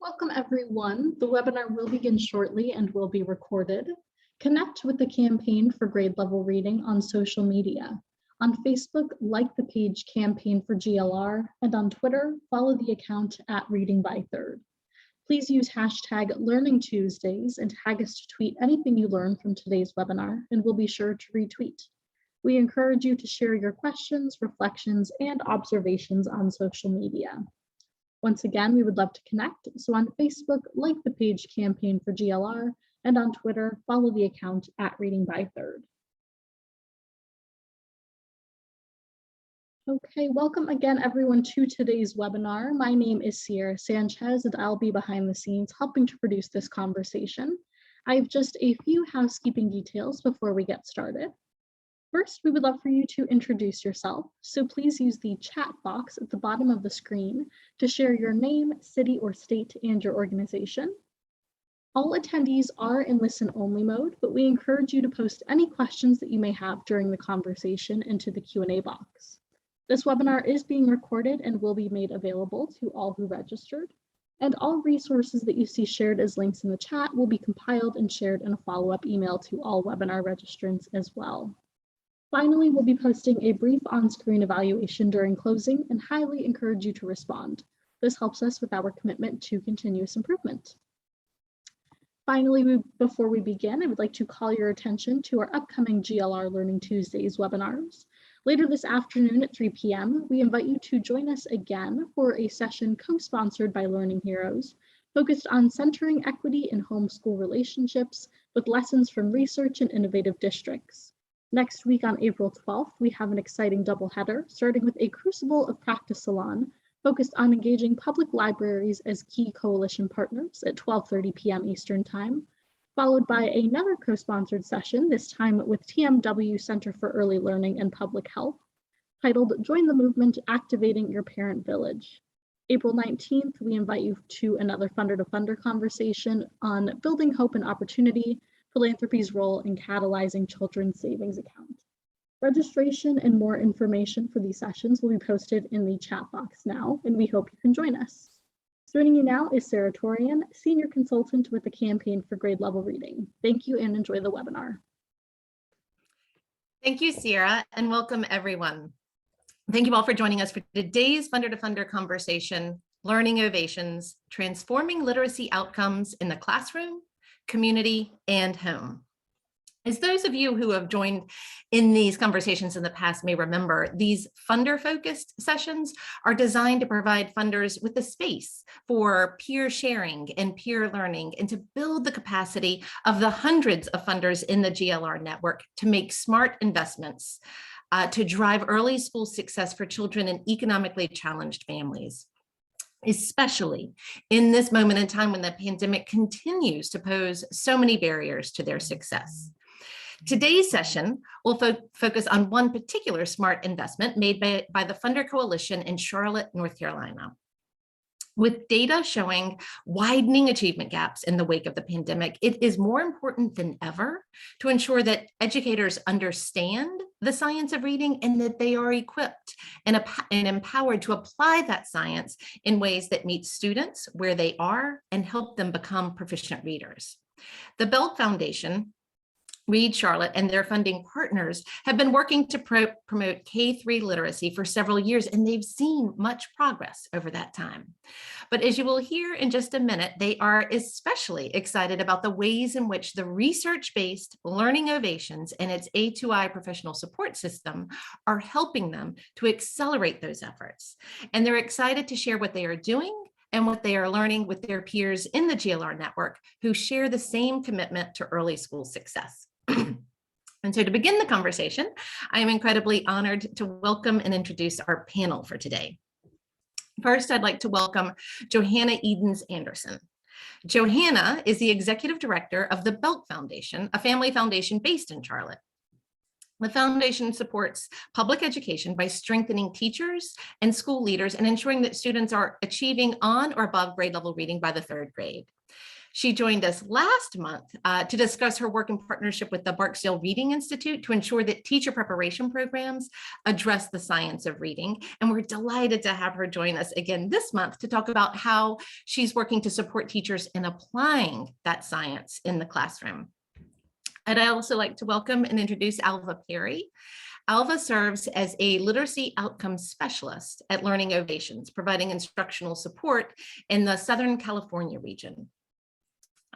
Welcome everyone. The webinar will begin shortly and will be recorded. Connect with the campaign for grade level reading on social media. On Facebook, like the page Campaign for GLR, and on Twitter, follow the account @ReadingByThird. Please use hashtag Learning Tuesdays and tag us to tweet anything you learn from today's webinar, and we'll be sure to retweet. We encourage you to share your questions, reflections, and observations on social media. Once again, we would love to connect. So on Facebook, like the page Campaign for GLR, and on Twitter, follow the account @ReadingByThird. Okay, welcome again everyone to today's webinar. My name is Sierra Sanchez and I'll be behind the scenes helping to produce this conversation. I have just a few housekeeping details before we get started. First, we would love for you to introduce yourself, so please use the chat box at the bottom of the screen to share your name, city or state, and your organization. All attendees are in listen-only mode, but we encourage you to post any questions that you may have during the conversation into the Q&A box. This webinar is being recorded and will be made available to all who registered, and all resources that you see shared as links in the chat will be compiled and shared in a follow-up email to all webinar registrants as well. Finally, we'll be posting a brief on-screen evaluation during closing and highly encourage you to respond. This helps us with our commitment to continuous improvement. Finally, before we begin, I would like to call your attention to our upcoming GLR Learning Tuesdays webinars. Later this afternoon at 3 p.m., we invite you to join us again for a session co-sponsored by Learning Heroes, focused on centering equity in homeschool relationships with lessons from research and innovative districts. Next week on April 12th, we have an exciting doubleheader, starting with a Crucible of Practice Salon, focused on engaging public libraries as key coalition partners at 12:30 p.m. Eastern Time, followed by another co-sponsored session, this time with TMW Center for Early Learning and Public Health, titled Join the Movement, Activating Your Parent Village. April 19th, we invite you to another Funder to Funder conversation on building hope and opportunity, philanthropy's role in catalyzing children's savings account. Registration and more information for these sessions will be posted in the chat box now, and we hope you can join us. Joining you now is Sarah Torian, Senior Consultant with the Campaign for Grade Level Reading. Thank you and enjoy the webinar. Thank you, Sierra, and welcome everyone. Thank you all for joining us for today's Funder to Funder conversation, Learning Ovations, Transforming Literacy Outcomes in the Classroom, Community, and Home. As those of you who have joined in these conversations in the past may remember, these funder-focused sessions are designed to provide funders with the space for peer sharing and peer learning and to build the capacity of the hundreds of funders in the GLR network to make smart investments to drive early school success for children in economically challenged families, especially in this moment in time when the pandemic continues to pose so many barriers to their success. Today's session will focus on one particular smart investment made by the Funder Coalition in Charlotte, North Carolina. With data showing widening achievement gaps in the wake of the pandemic, it is more important than ever to ensure that educators understand the science of reading and that they are equipped and empowered to apply that science in ways that meet students where they are and help them become proficient readers. The Belk Foundation, Read Charlotte, and their funding partners have been working to promote K-3 literacy for several years, and they've seen much progress over that time. But as you will hear in just a minute, they are especially excited about the ways in which the research-based Learning Ovations and its A2i Professional Support System are helping them to accelerate those efforts. And they're excited to share what they are doing and what they are learning with their peers in the GLR network who share the same commitment to early school success. And so to begin the conversation, I am incredibly honored to welcome and introduce our panel for today. First, I'd like to welcome Johanna Edens-Anderson. Johanna is the Executive Director of the Belk Foundation, a family foundation based in Charlotte. The foundation supports public education by strengthening teachers and school leaders and ensuring that students are achieving on or above grade level reading by the 3rd grade. She joined us last month to discuss her work in partnership with the Barksdale Reading Institute to ensure that teacher preparation programs address the science of reading. And we're delighted to have her join us again this month to talk about how she's working to support teachers in applying that science in the classroom. And I'd also like to welcome and introduce Alva Perry. Alva serves as a literacy outcomes specialist at Learning Ovations, providing instructional support in the Southern California region.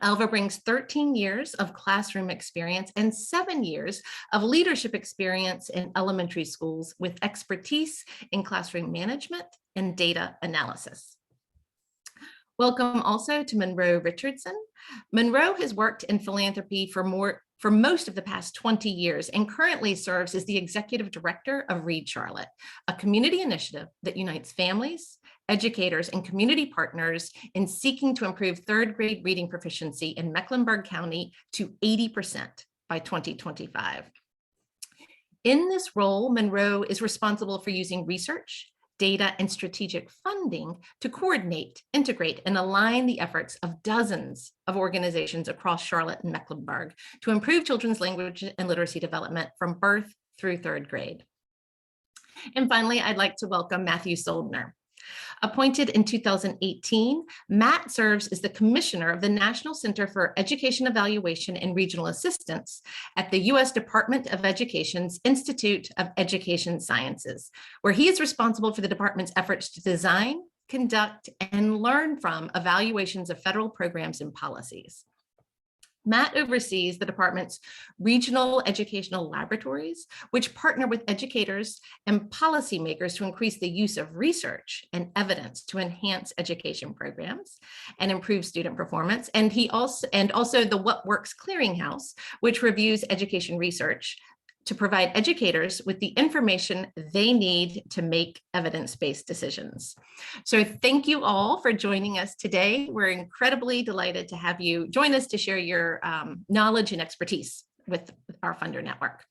Alva brings 13 years of classroom experience and 7 years of leadership experience in elementary schools with expertise in classroom management and data analysis. Welcome also to Munro Richardson. Munro has worked in philanthropy for most of the past 20 years and currently serves as the executive director of Read Charlotte, a community initiative that unites families, educators, and community partners in seeking to improve third grade reading proficiency in Mecklenburg County to 80% by 2025. In this role, Munro is responsible for using research, data, and strategic funding to coordinate, integrate, and align the efforts of dozens of organizations across Charlotte and Mecklenburg to improve children's language and literacy development from birth through third grade. And finally, I'd like to welcome Matthew Soldner. Appointed in 2018, Matt serves as the commissioner of the National Center for Education Evaluation and Regional Assistance at the U.S. Department of Education's Institute of Education Sciences, where he is responsible for the department's efforts to design, conduct, and learn from evaluations of federal programs and policies. Matt oversees the department's regional educational laboratories, which partner with educators and policymakers to increase the use of research and evidence to enhance education programs and improve student performance. And also the What Works Clearinghouse, which reviews education research to provide educators with the information they need to make evidence-based decisions. So thank you all for joining us today. We're incredibly delighted to have you join us to share your knowledge and expertise with our funder network.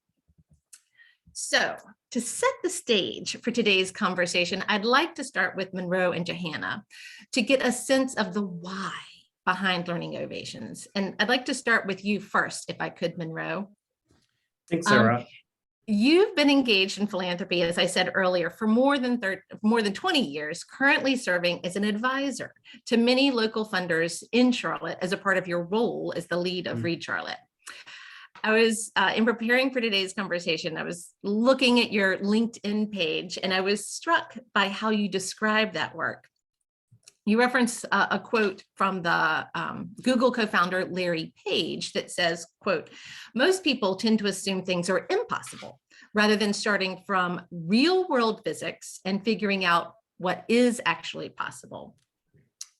So to set the stage for today's conversation, I'd like to start with Munro and Johanna to get a sense of the why behind Learning Ovations. And I'd like to start with you first, if I could, Munro. Thanks, Sarah. You've been engaged in philanthropy, as I said earlier, for more than 20 years, currently serving as an advisor to many local funders in Charlotte as a part of your role as the lead of Read Charlotte. I was, in preparing for today's conversation, I was looking at your LinkedIn page, and I was struck by how you describe that work. You reference a quote from the Google co-founder Larry Page that says, quote, "Most people tend to assume things are impossible rather than starting from real world physics and figuring out what is actually possible."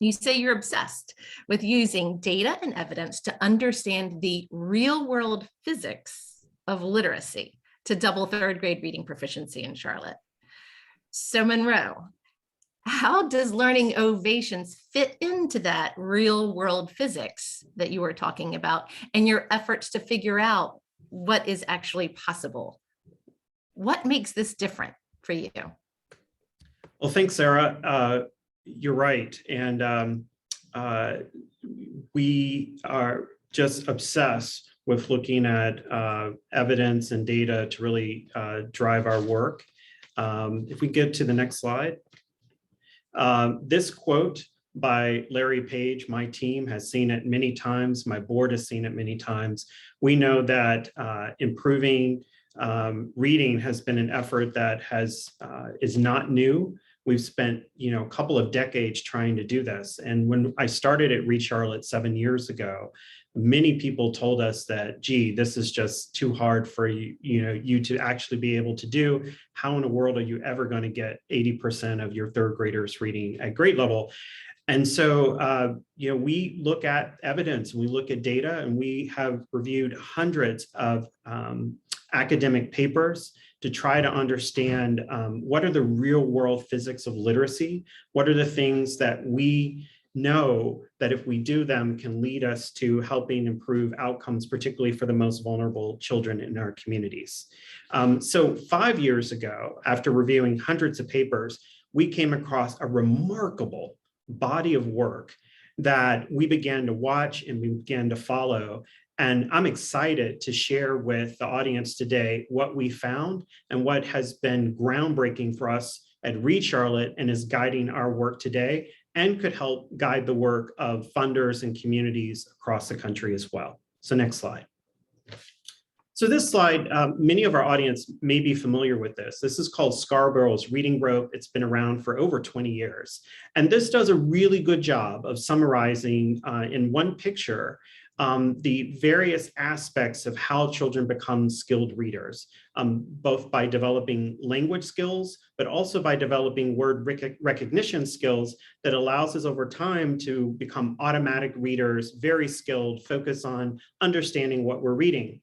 You say you're obsessed with using data and evidence to understand the real world physics of literacy to double third grade reading proficiency in Charlotte. So Munro, how does Learning Ovations fit into that real world physics that you were talking about and your efforts to figure out what is actually possible? What makes this different for you? Well, thanks, Sarah. You're right. And we are just obsessed with looking at evidence and data to really drive our work. If we get to the next slide. This quote by Larry Page, my team has seen it many times. My board has seen it many times. We know that improving reading has been an effort that is not new. We've spent, a couple of decades trying to do this. And when I started at Read Charlotte 7 years ago, many people told us that, gee, this is just too hard for you to actually be able to do. How in the world are you ever going to get 80% of your third graders reading at grade level? And so, we look at evidence, we look at data, and we have reviewed hundreds of academic papers to try to understand what are the real world physics of literacy? What are the things that we know that if we do them can lead us to helping improve outcomes, particularly for the most vulnerable children in our communities. So 5 years ago, after reviewing hundreds of papers, we came across a remarkable body of work that we began to watch and we began to follow. And I'm excited to share with the audience today what we found and what has been groundbreaking for us at Read Charlotte and is guiding our work today and could help guide the work of funders and communities across the country as well. So next slide. So this slide, many of our audience may be familiar with this. This is called Scarboroughs reading rope. It's been around for over 20 years. And this does a really good job of summarizing in one picture the various aspects of how children become skilled readers, both by developing language skills, but also by developing word recognition skills that allows us over time to become automatic readers, very skilled, focus on understanding what we're reading.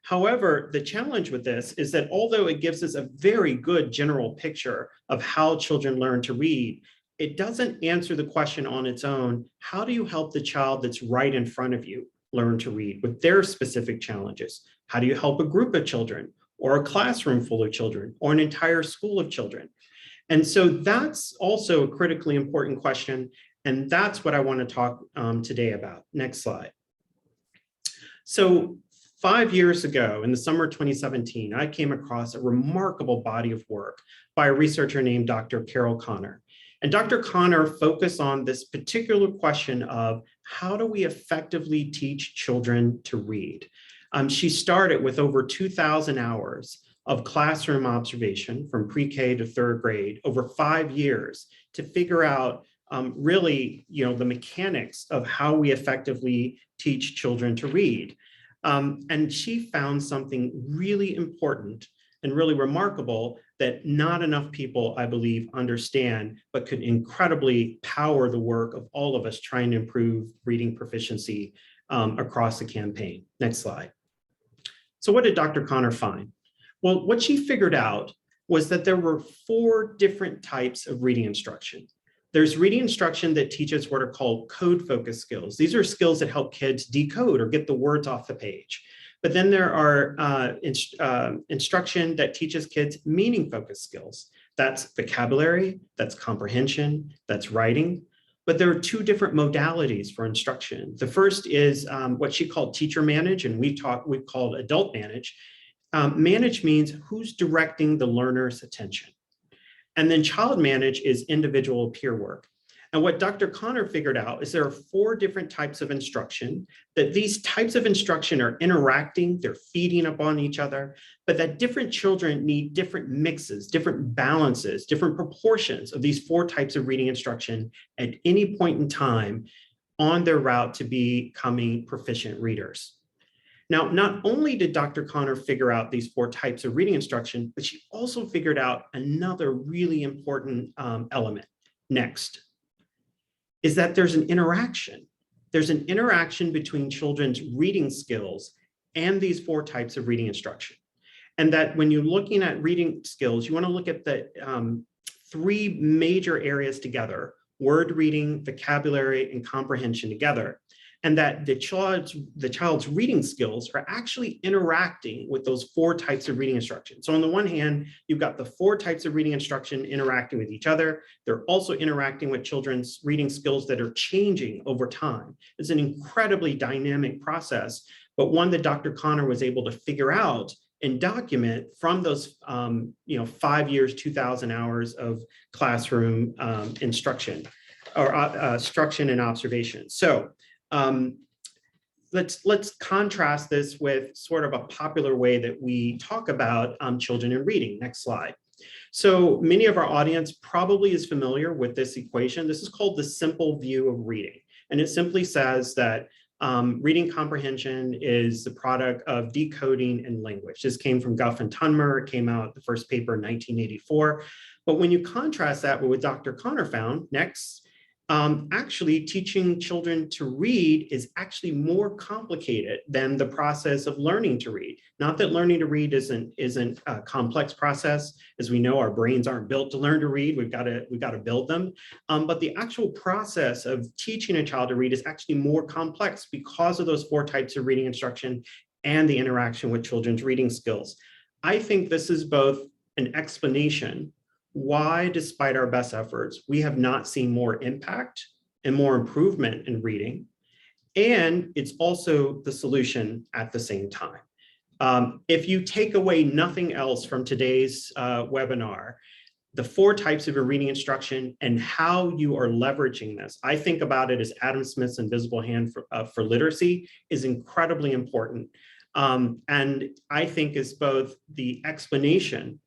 However, the challenge with this is that although it gives us a very good general picture of how children learn to read, it doesn't answer the question on its own, how do you help the child that's right in front of you learn to read with their specific challenges? How do you help a group of children or a classroom full of children or an entire school of children? And so that's also a critically important question. And that's what I want to talk today about. Next slide. So 5 years ago, in the summer of 2017, I came across a remarkable body of work by a researcher named Dr. Carol Connor. And Dr. Connor focused on this particular question of how do we effectively teach children to read? She started with over 2,000 hours of classroom observation from pre-K to third grade over 5 years to figure out really, the mechanics of how we effectively teach children to read. And she found something really important and really remarkable that not enough people, I believe, understand, but could incredibly power the work of all of us trying to improve reading proficiency across the campaign. Next slide. So what did Dr. Connor find? Well, what she figured out was that there were 4 different types of reading instruction. There's reading instruction that teaches what are called code-focused skills. These are skills that help kids decode or get the words off the page. But then there are instruction that teaches kids meaning-focused skills. That's vocabulary, that's comprehension, that's writing. But there are 2 different modalities for instruction. The first is what she called teacher manage, and we've called adult manage. Manage means who's directing the learner's attention. And then child manage is individual peer work. And what Dr. Connor figured out is there are 4 different types of instruction, that these types of instruction are interacting, they're feeding upon each other, but that different children need different mixes, different balances, different proportions of these 4 types of reading instruction at any point in time on their route to becoming proficient readers. Now, not only did Dr. Connor figure out these 4 types of reading instruction, but she also figured out another really important element. Next, is that there's an interaction. There's an interaction between children's reading skills and these 4 types of reading instruction. And that when you're looking at reading skills, you want to look at the 3 major areas together: word reading, vocabulary, and comprehension together. And that the child's reading skills are actually interacting with those 4 types of reading instruction. So on the one hand, you've got the 4 types of reading instruction interacting with each other. They're also interacting with children's reading skills that are changing over time. It's an incredibly dynamic process, but one that Dr. Connor was able to figure out and document from those 5 years, 2,000 hours of classroom instruction or instruction and observation. So let's contrast this with sort of a popular way that we talk about children and reading. Next slide. So many of our audience probably is familiar with this equation. This is called the simple view of reading. And it simply says that reading comprehension is the product of decoding and language. This came from Guff and Tunmer. It came out, the first paper in 1984. But when you contrast that with what Dr. Connor found, next, actually teaching children to read is actually more complicated than the process of learning to read. Not that learning to read isn't a complex process. As we know, our brains aren't built to learn to read. We've got to build them. But the actual process of teaching a child to read is actually more complex because of those 4 types of reading instruction and the interaction with children's reading skills. I think this is both an explanation why, despite our best efforts, we have not seen more impact and more improvement in reading. And it's also the solution at the same time. If you take away nothing else from today's webinar, the 4 types of reading instruction and how you are leveraging this, I think about it as Adam Smith's invisible hand for literacy is incredibly important. And I think is both the explanation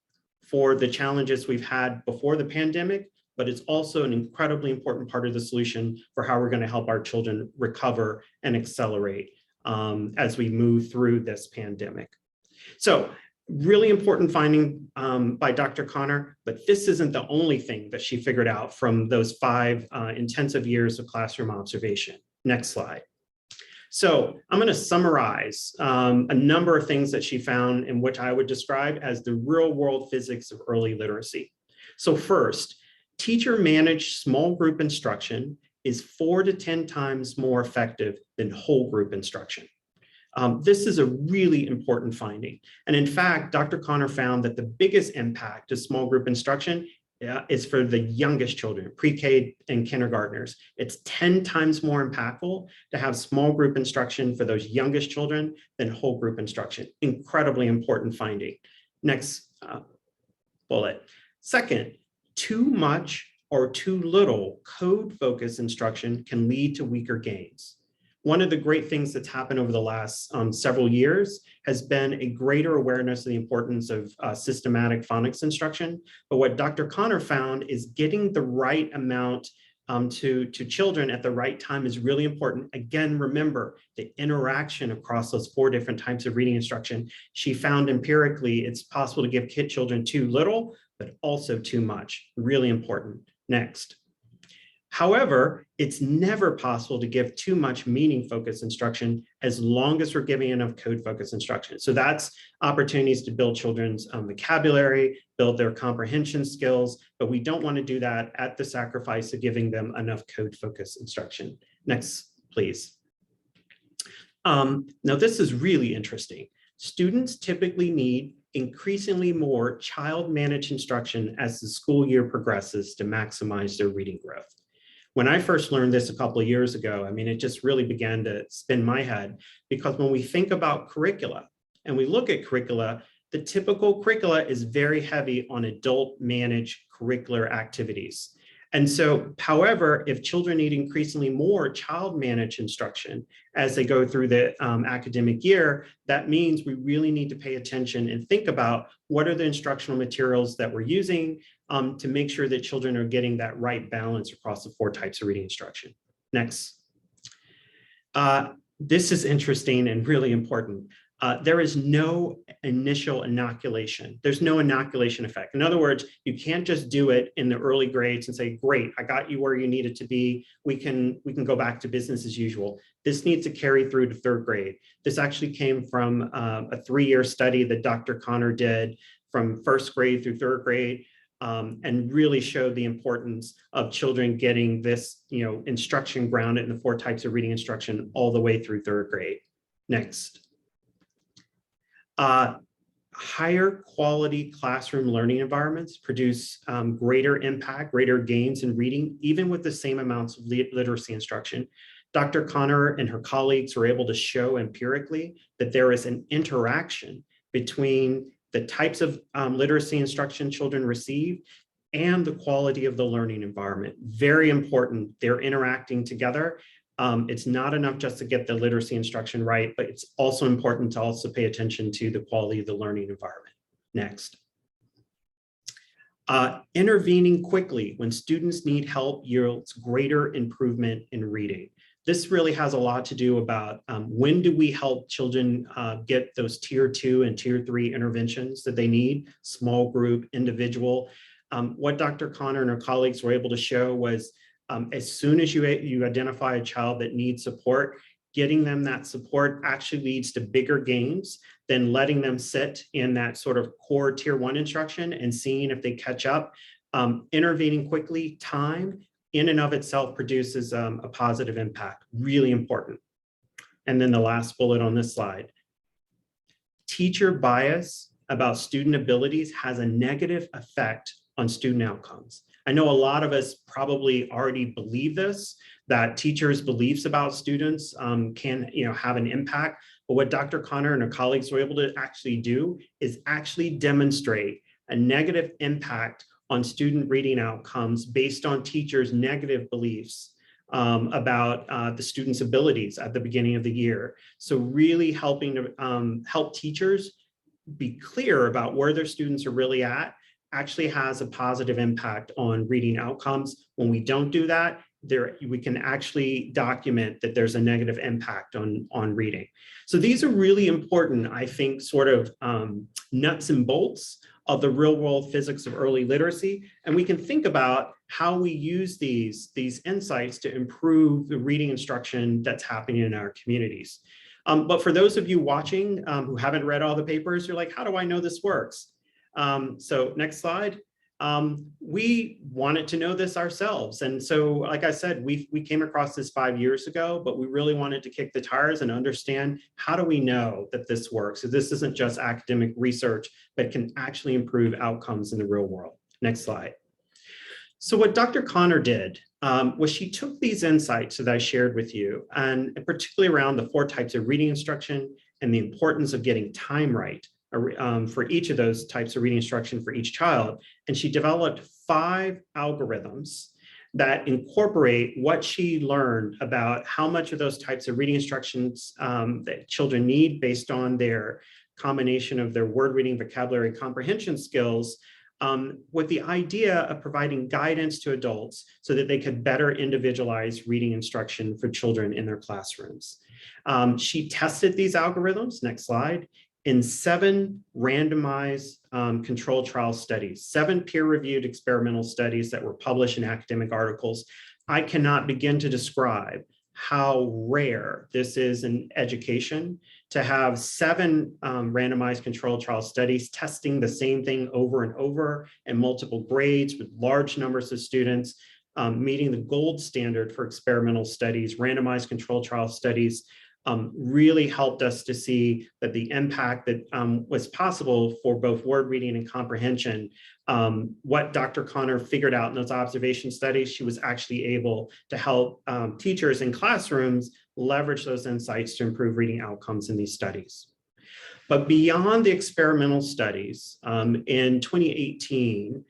for the challenges we've had before the pandemic, but it's also an incredibly important part of the solution for how we're going to help our children recover and accelerate as we move through this pandemic. So really important finding by Dr. Connor, but this isn't the only thing that she figured out from those 5 intensive years of classroom observation. Next slide. So I'm going to summarize a number of things that she found in which I would describe as the real world physics of early literacy. So first, teacher managed small group instruction is 4 to 10 times more effective than whole group instruction. This is a really important finding. And in fact, Dr. Connor found that the biggest impact of small group instruction is for the youngest children, pre-K and kindergartners. It's 10 times more impactful to have small group instruction for those youngest children than whole group instruction. Incredibly important finding. Next bullet. Second, too much or too little code-focused instruction can lead to weaker gains. One of the great things that's happened over the last several years has been a greater awareness of the importance of systematic phonics instruction. But what Dr. Connor found is getting the right amount to children at the right time is really important. Again, remember the interaction across those 4 different types of reading instruction. She found empirically it's possible to give children too little, but also too much. Really important. Next. However, it's never possible to give too much meaning-focused instruction as long as we're giving enough code-focused instruction. So that's opportunities to build children's vocabulary, build their comprehension skills, but we don't want to do that at the sacrifice of giving them enough code-focused instruction. Next, please. Now, this is really interesting. Students typically need increasingly more child-managed instruction as the school year progresses to maximize their reading growth. When I first learned this a couple of years ago, I mean, it just really began to spin my head, because when we think about curricula and we look at curricula, the typical curricula is very heavy on adult managed curricular activities. And so, however, if children need increasingly more child managed instruction as they go through the academic year, that means we really need to pay attention and think about what are the instructional materials that we're using to make sure that children are getting that right balance across the 4 types of reading instruction. Next. This is interesting and really important. There is no initial inoculation. There's no inoculation effect. In other words, you can't just do it in the early grades and say, great, I got you where you needed to be. We can go back to business as usual. This needs to carry through to 3rd grade. This actually came from a 3-year study that Dr. Connor did from 1st grade through 3rd grade. And really showed the importance of children getting this, instruction grounded in the 4 types of reading instruction all the way through 3rd grade. Next. Higher quality classroom learning environments produce greater impact, greater gains in reading, even with the same amounts of literacy instruction. Dr. Connor and her colleagues were able to show empirically that there is an interaction between the types of literacy instruction children receive and the quality of the learning environment. Very important, they're interacting together. It's not enough just to get the literacy instruction right, but it's also important to also pay attention to the quality of the learning environment. Next. Intervening quickly when students need help yields greater improvement in reading. This really has a lot to do about when do we help children get those tier 2 and tier 3 interventions that they need, small group, individual. What Dr. Connor and her colleagues were able to show was as soon as you identify a child that needs support, getting them that support actually leads to bigger gains than letting them sit in that sort of core tier 1 instruction and seeing if they catch up. Intervening quickly, time in and of itself produces a positive impact, really important. And then the last bullet on this slide. Teacher bias about student abilities has a negative effect on student outcomes. I know a lot of us probably already believe this, that teachers' beliefs about students can have an impact. But what Dr. Connor and her colleagues were able to actually do is actually demonstrate a negative impact on student reading outcomes based on teachers' negative beliefs about the students' abilities at the beginning of the year. So really helping to help teachers be clear about where their students are really at actually has a positive impact on reading outcomes. When we don't do that, we can actually document that there's a negative impact on reading. So these are really important, I think, sort of nuts and bolts of the real world physics of early literacy. And we can think about how we use these insights to improve the reading instruction that's happening in our communities. But for those of you watching who haven't read all the papers, you're like, how do I know this works? So next slide. We wanted to know this ourselves. And so, like I said, we came across this 5 years ago, but we really wanted to kick the tires and understand, how do we know that this works? So this isn't just academic research, but can actually improve outcomes in the real world. Next slide. So what Dr. Connor did was she took these insights that I shared with you, and particularly around the 4 types of reading instruction and the importance of getting time right for each of those types of reading instruction for each child. And she developed 5 algorithms that incorporate what she learned about how much of those types of reading instructions that children need based on their combination of their word reading, vocabulary, comprehension skills, with the idea of providing guidance to adults so that they could better individualize reading instruction for children in their classrooms. She tested these algorithms, next slide, in 7 randomized controlled trial studies, 7 peer-reviewed experimental studies that were published in academic articles. I cannot begin to describe how rare this is in education to have 7 randomized controlled trial studies testing the same thing over and over in multiple grades with large numbers of students, meeting the gold standard for experimental studies. Randomized controlled trial studies really helped us to see that the impact that was possible for both word reading and comprehension. What Dr. Connor figured out in those observation studies, she was actually able to help teachers in classrooms leverage those insights to improve reading outcomes in these studies. But beyond the experimental studies, in 2018,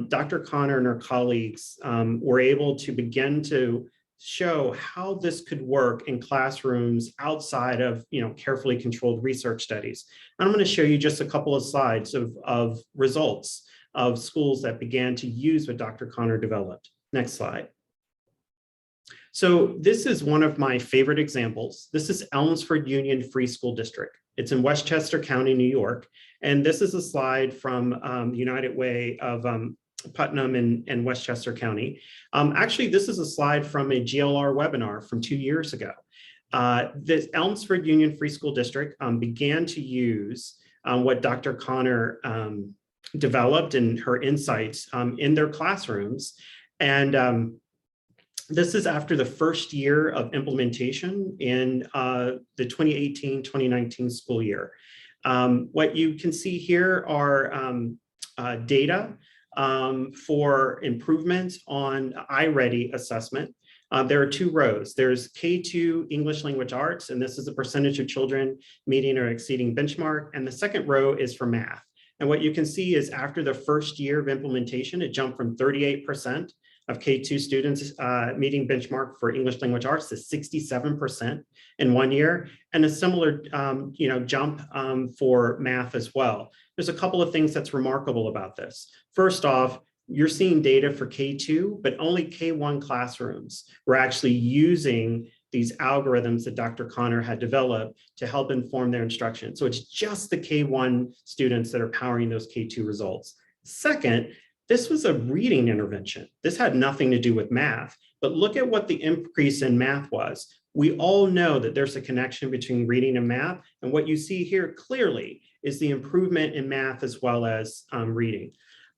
Dr. Connor and her colleagues were able to begin to show how this could work in classrooms outside of carefully controlled research studies. And I'm going to show you just a couple of slides of results of schools that began to use what Dr. Connor developed. Next slide. So this is one of my favorite examples. This is Elmsford Union Free School District. It's in Westchester County, New York. And this is a slide from the United Way of Putnam and Westchester County. Actually, this is a slide from a GLR webinar from 2 years ago. The Elmsford Union Free School District began to use what Dr. Connor developed and her insights in their classrooms. And this is after the first year of implementation in the 2018-2019 school year. What you can see here are data for improvements on iReady assessment. There are 2 rows. There's K2 English Language Arts, and this is the percentage of children meeting or exceeding benchmark. And the second row is for math. And what you can see is after the first year of implementation, it jumped from 38% of K2 students meeting benchmark for English Language Arts to 67% in 1 year, and a similar jump for math as well. There's a couple of things that's remarkable about this. First off, you're seeing data for K2, but only K1 classrooms were actually using these algorithms that Dr. Connor had developed to help inform their instruction. So it's just the K1 students that are powering those K2 results. Second, this was a reading intervention. This had nothing to do with math, but look at what the increase in math was. We all know that there's a connection between reading and math, and what you see here clearly is the improvement in math as well as reading.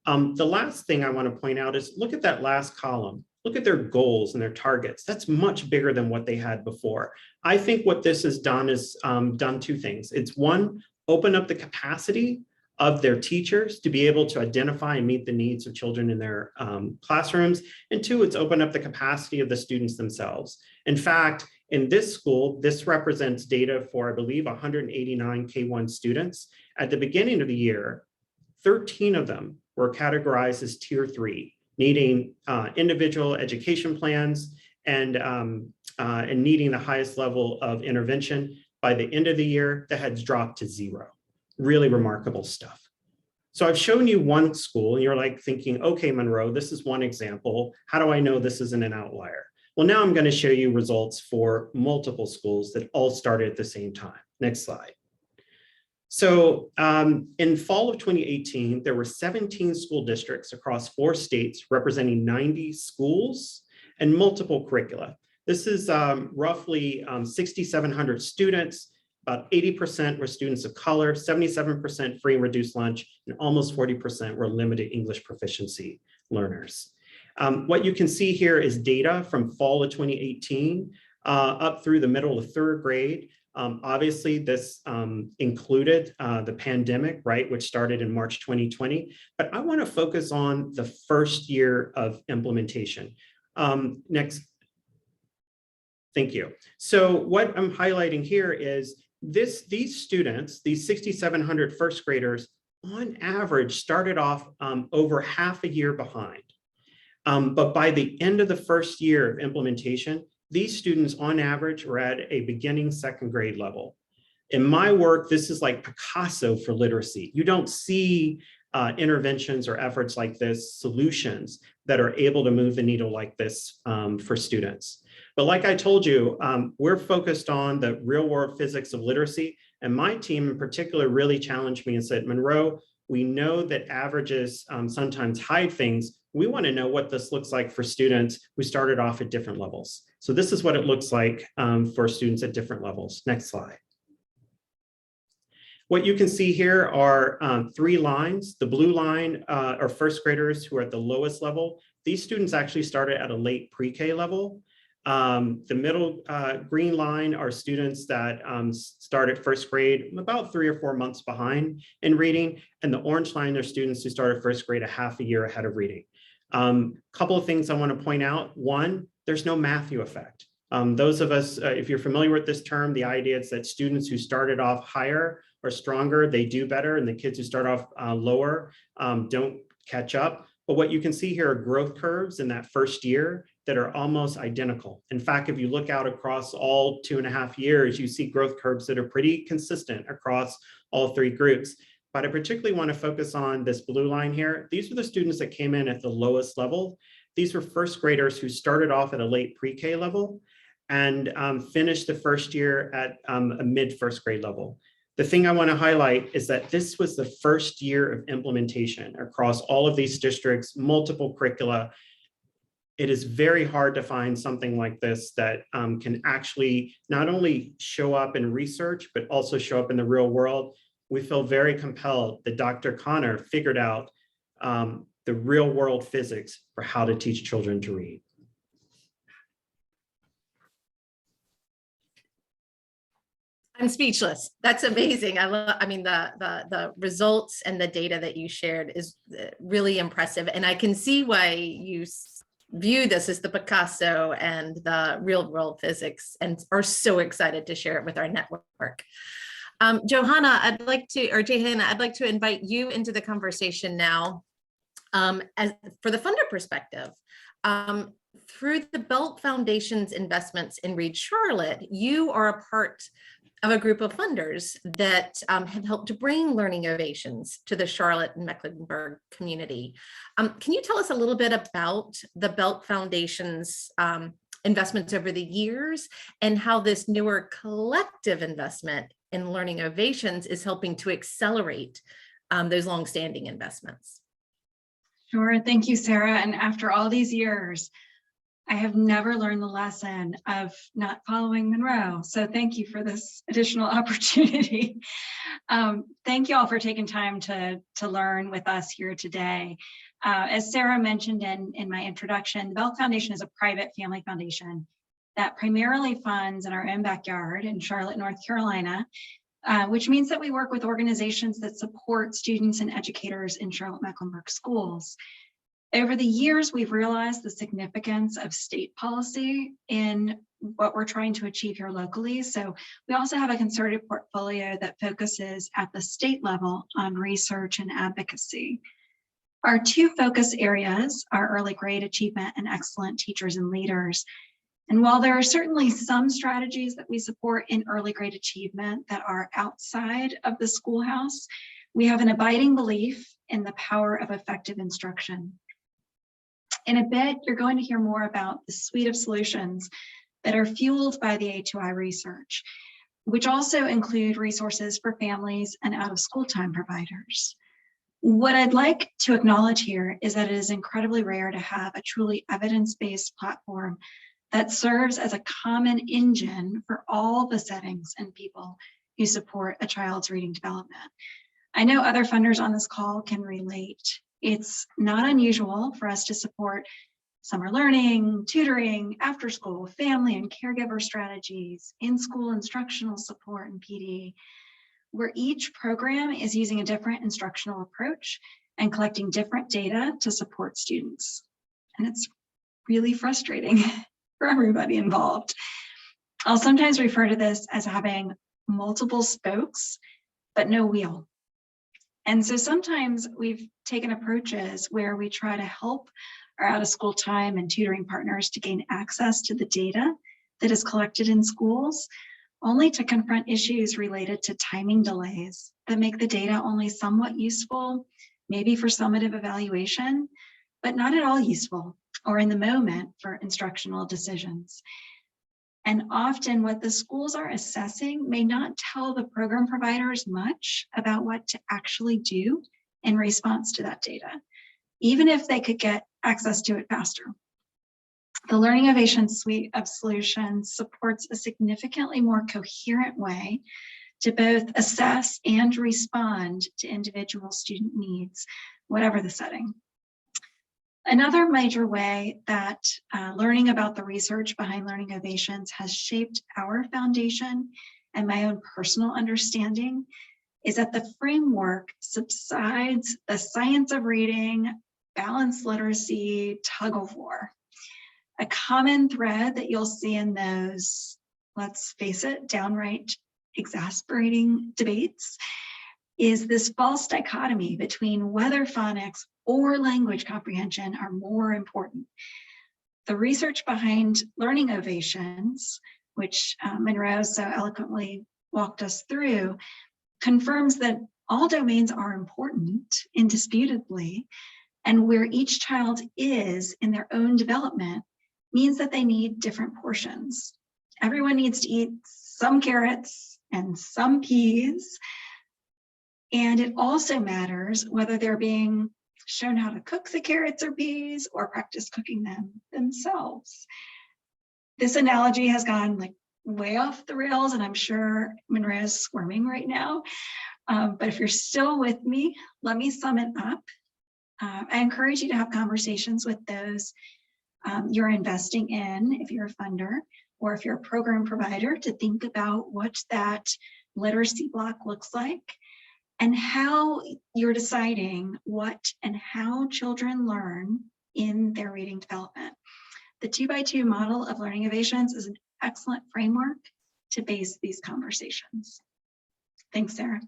The last thing I want to point out is look at that last column. Look at their goals and their targets. That's much bigger than what they had before. I think what this has done is done 2 things. It's 1, open up the capacity of their teachers to be able to identify and meet the needs of children in their classrooms. And two, it's opened up the capacity of the students themselves. In fact, in this school, this represents data for, I believe, 189 K-1 students. At the beginning of the year, 13 of them were categorized as tier 3, needing individual education plans and needing the highest level of intervention. By the end of the year, that had dropped to 0. Really remarkable stuff. So I've shown you one school and you're like thinking, okay, Munro, this is one example. How do I know this isn't an outlier? Well, now I'm going to show you results for multiple schools that all started at the same time. Next slide. So in fall of 2018, there were 17 school districts across 4 states representing 90 schools and multiple curricula. This is roughly 6,700 students. About 80% were students of color, 77% free and reduced lunch, and almost 40% were limited English proficiency learners. What you can see here is data from fall of 2018 up through the middle of 3rd grade. Obviously, this included the pandemic, right, which started in March 2020. But I want to focus on the first year of implementation. Next. Thank you. So what I'm highlighting here is these students, these 6,700 first graders, on average, started off over half a year behind. But by the end of the first year of implementation, these students on average were at a beginning 2nd grade level. In my work, this is like Picasso for literacy. You don't see interventions or efforts like this, solutions that are able to move the needle like this for students. But like I told you, we're focused on the real world physics of literacy. And my team in particular really challenged me and said, Munro, we know that averages sometimes hide things. We want to know what this looks like for students who started off at different levels. So this is what it looks like for students at different levels. Next slide. What you can see here are 3 lines. The blue line are first graders who are at the lowest level. These students actually started at a late pre-K level. The middle green line are students that started first grade about 3 or 4 months behind in reading. And the orange line are students who started first grade a half a year ahead of reading. Couple of things I want to point out. One, there's no Matthew effect. Those of us, if you're familiar with this term, the idea is that students who started off higher or stronger, they do better, and the kids who start off lower don't catch up. But what you can see here are growth curves in that first year that are almost identical. In fact, if you look out across all 2.5 years, you see growth curves that are pretty consistent across all 3 groups. But I particularly want to focus on this blue line here. These are the students that came in at the lowest level. These were first graders who started off at a late pre-K level and finished the first year at a mid first grade level. The thing I want to highlight is that this was the first year of implementation across all of these districts, multiple curricula. It is very hard to find something like this that can actually not only show up in research, but also show up in the real world. We feel very compelled that Dr. Connor figured out the real world physics for how to teach children to read. I'm speechless. That's amazing. I mean, the results and the data that you shared is really impressive. And I can see why you view this as the Picasso and the real world physics and are so excited to share it with our network. Johanna, Johanna, I'd like to invite you into the conversation now. For the funder perspective, through the Belk Foundation's investments in Read Charlotte, you are a part of a group of funders that have helped to bring Learning Ovations to the Charlotte and Mecklenburg community. Can you tell us a little bit about the Belk Foundation's investments over the years and how this newer collective investment in Learning Ovations is helping to accelerate those longstanding investments? Sure, thank you, Sarah. And after all these years, I have never learned the lesson of not following Munro. So thank you for this additional opportunity. Thank you all for taking time to learn with us here today. As Sarah mentioned in my introduction, the Belk Foundation is a private family foundation that primarily funds in our own backyard in Charlotte, North Carolina, which means that we work with organizations that support students and educators in Charlotte-Mecklenburg schools. Over the years, we've realized the significance of state policy in what we're trying to achieve here locally. So we also have a concerted portfolio that focuses at the state level on research and advocacy. Our two focus areas are early grade achievement and excellent teachers and leaders. And while there are certainly some strategies that we support in early grade achievement that are outside of the schoolhouse, we have an abiding belief in the power of effective instruction. In a bit, you're going to hear more about the suite of solutions that are fueled by the A2i research, which also include resources for families and out-of-school time providers. What I'd like to acknowledge here is that it is incredibly rare to have a truly evidence-based platform that serves as a common engine for all the settings and people who support a child's reading development. I know other funders on this call can relate. It's not unusual for us to support summer learning, tutoring, after school, family and caregiver strategies, in-school instructional support and PD, where each program is using a different instructional approach and collecting different data to support students. And it's really frustrating for everybody involved. I'll sometimes refer to this as having multiple spokes, but no wheel. And so sometimes we've taken approaches where we try to help our out-of-school time and tutoring partners to gain access to the data that is collected in schools, only to confront issues related to timing delays that make the data only somewhat useful, maybe for summative evaluation, but not at all useful or in the moment for instructional decisions. And often what the schools are assessing may not tell the program providers much about what to actually do in response to that data, even if they could get access to it faster. The Learning Ovations suite of solutions supports a significantly more coherent way to both assess and respond to individual student needs, whatever the setting. Another major way that learning about the research behind Learning Ovations has shaped our foundation and my own personal understanding is that the framework subsides the science of reading, balanced literacy, tug of war. A common thread that you'll see in those, let's face it, downright exasperating debates is this false dichotomy between whether phonics or language comprehension are more important. The research behind Learning Ovations, which Munro so eloquently walked us through, confirms that all domains are important, indisputably, and where each child is in their own development means that they need different portions. Everyone needs to eat some carrots and some peas, and it also matters whether they're being shown how to cook the carrots or peas or practice cooking them themselves. This analogy has gone like way off the rails, and I'm sure Munro is squirming right now. But if you're still with me, let me sum it up. I encourage you to have conversations with those you're investing in, if you're a funder, or if you're a program provider, to think about what that literacy block looks like and how you're deciding what and how children learn in their reading development. The 2x2 model of Learning Ovations is an excellent framework to base these conversations. Thanks, Sarah.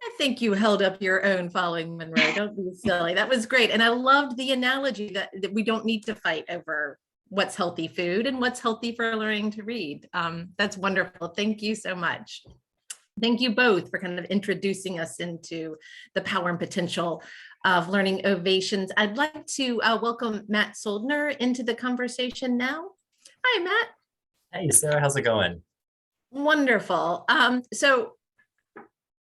I think you held up your own following Munro. Don't be silly. That was great. And I loved the analogy that we don't need to fight over what's healthy food and what's healthy for learning to read. That's wonderful. Thank you so much. Thank you both for kind of introducing us into the power and potential of Learning Ovations. I'd like to welcome Matt Soldner into the conversation now. Hi, Matt. Hey, Sarah, how's it going? Wonderful. So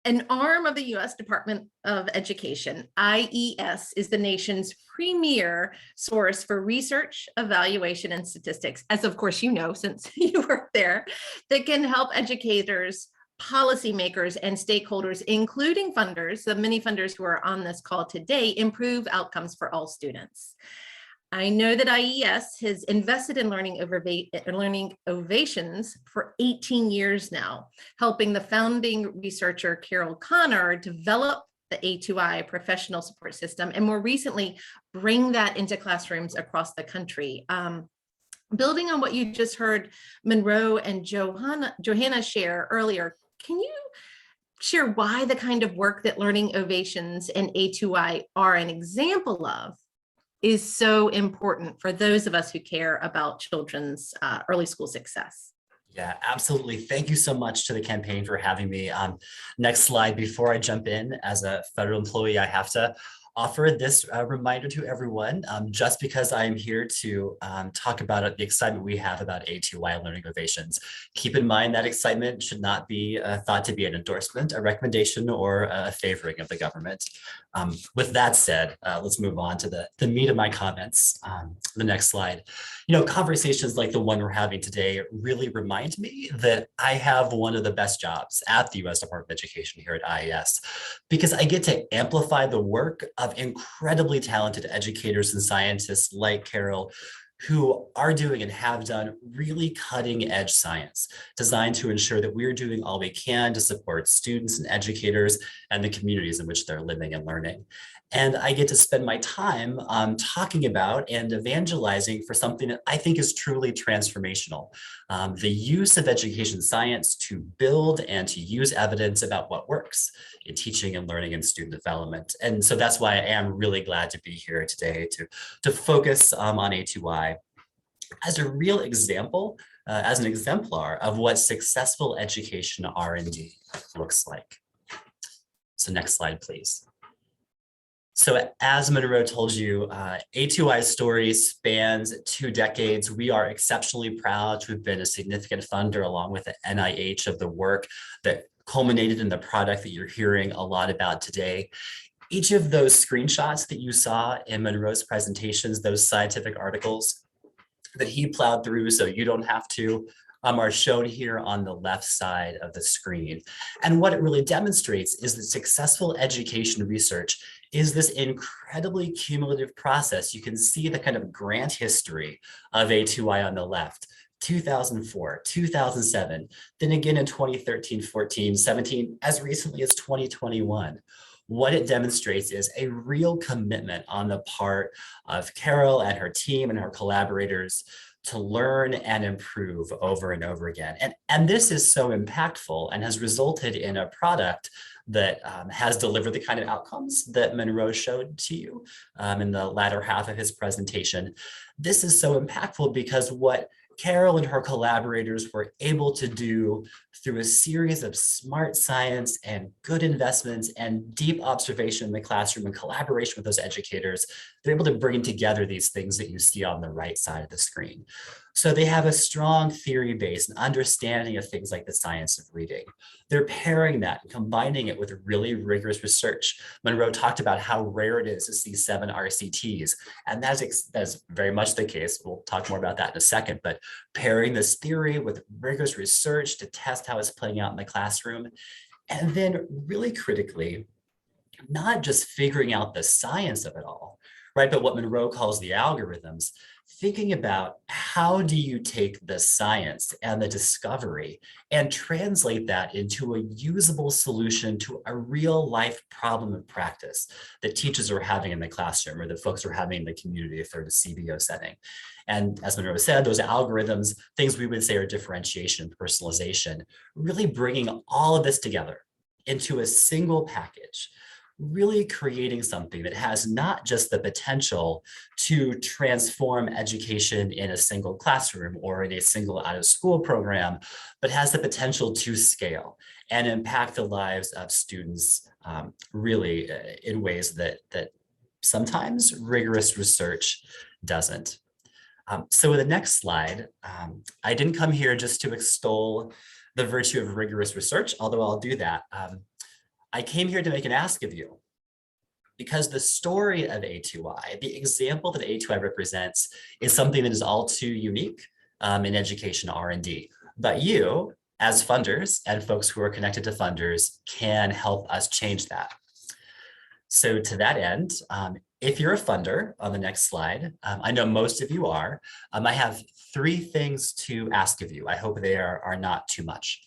an arm of the U.S. Department of Education, IES, is the nation's premier source for research, evaluation, and statistics, as of course you know since you work there, that can help educators, policymakers, and stakeholders, including funders, the many funders who are on this call today, improve outcomes for all students. I know that IES has invested in Learning Ovations for 18 years now, helping the founding researcher Carol Connor develop the A2i Professional Support System, and more recently, bring that into classrooms across the country. Building on what you just heard Munro and Johanna share earlier, can you share why the kind of work that Learning Ovations and A2i are an example of is so important for those of us who care about children's early school success? Yeah, absolutely. Thank you so much to the campaign for having me. Next slide. Before I jump in, as a federal employee, I have to offer this reminder to everyone, just because I am here to talk about the excitement we have about A2i Learning Ovations. Keep in mind that excitement should not be thought to be an endorsement, a recommendation, or a favoring of the government. With that said, let's move on to the meat of my comments. The next slide. You know, conversations like the one we're having today really remind me that I have one of the best jobs at the U.S. Department of Education here at IES, because I get to amplify the work of incredibly talented educators and scientists like Carol, who are doing and have done really cutting edge science designed to ensure that we're doing all we can to support students and educators and the communities in which they're living and learning. And I get to spend my time talking about and evangelizing for something that I think is truly transformational. The use of education science to build and to use evidence about what works in teaching and learning and student development. And so that's why I am really glad to be here today to focus on A2i as a real example, as an exemplar of what successful education R&D looks like. So next slide, please. So as Munro told you, A2i's story spans 2 decades. We are exceptionally proud to have been a significant funder, along with the NIH, of the work that culminated in the product that you're hearing a lot about today. Each of those screenshots that you saw in Munro's presentations, those scientific articles that he plowed through so you don't have to, are shown here on the left side of the screen. And what it really demonstrates is that successful education research is this incredibly cumulative process. You can see the kind of grant history of A2i on the left. 2004, 2007, then again in 2013, 14, 17, as recently as 2021. What it demonstrates is a real commitment on the part of Carol and her team and her collaborators to learn and improve over and over again. And this is so impactful and has resulted in a product that has delivered the kind of outcomes that Munro showed to you in the latter half of his presentation. This is so impactful because what Carol and her collaborators were able to do through a series of smart science and good investments and deep observation in the classroom and collaboration with those educators, they're able to bring together these things that you see on the right side of the screen. So they have a strong theory base and understanding of things like the science of reading. They're pairing that and combining it with really rigorous research. Munro talked about how rare it is to see 7 RCTs, and that's very much the case. We'll talk more about that in a second, but pairing this theory with rigorous research to test how it's playing out in the classroom. And then really critically, not just figuring out the science of it all, right? But what Munro calls the algorithms, thinking about how do you take the science and the discovery and translate that into a usable solution to a real life problem of practice that teachers are having in the classroom or that folks are having in the community if they're in a CBO setting. And as Munro said, those algorithms, things we would say are differentiation, personalization, really bringing all of this together into a single package, really creating something that has not just the potential to transform education in a single classroom or in a single out-of-school program, but has the potential to scale and impact the lives of students really in ways that sometimes rigorous research doesn't. So with the next slide, I didn't come here just to extol the virtue of rigorous research, although I'll do that. I came here to make an ask of you, because the story of A2i, the example that A2i represents, is something that is all too unique in education R&D. But you, as funders and folks who are connected to funders, can help us change that. So to that end, if you're a funder, on the next slide, I know most of you are, I have 3 things to ask of you. I hope they are not too much.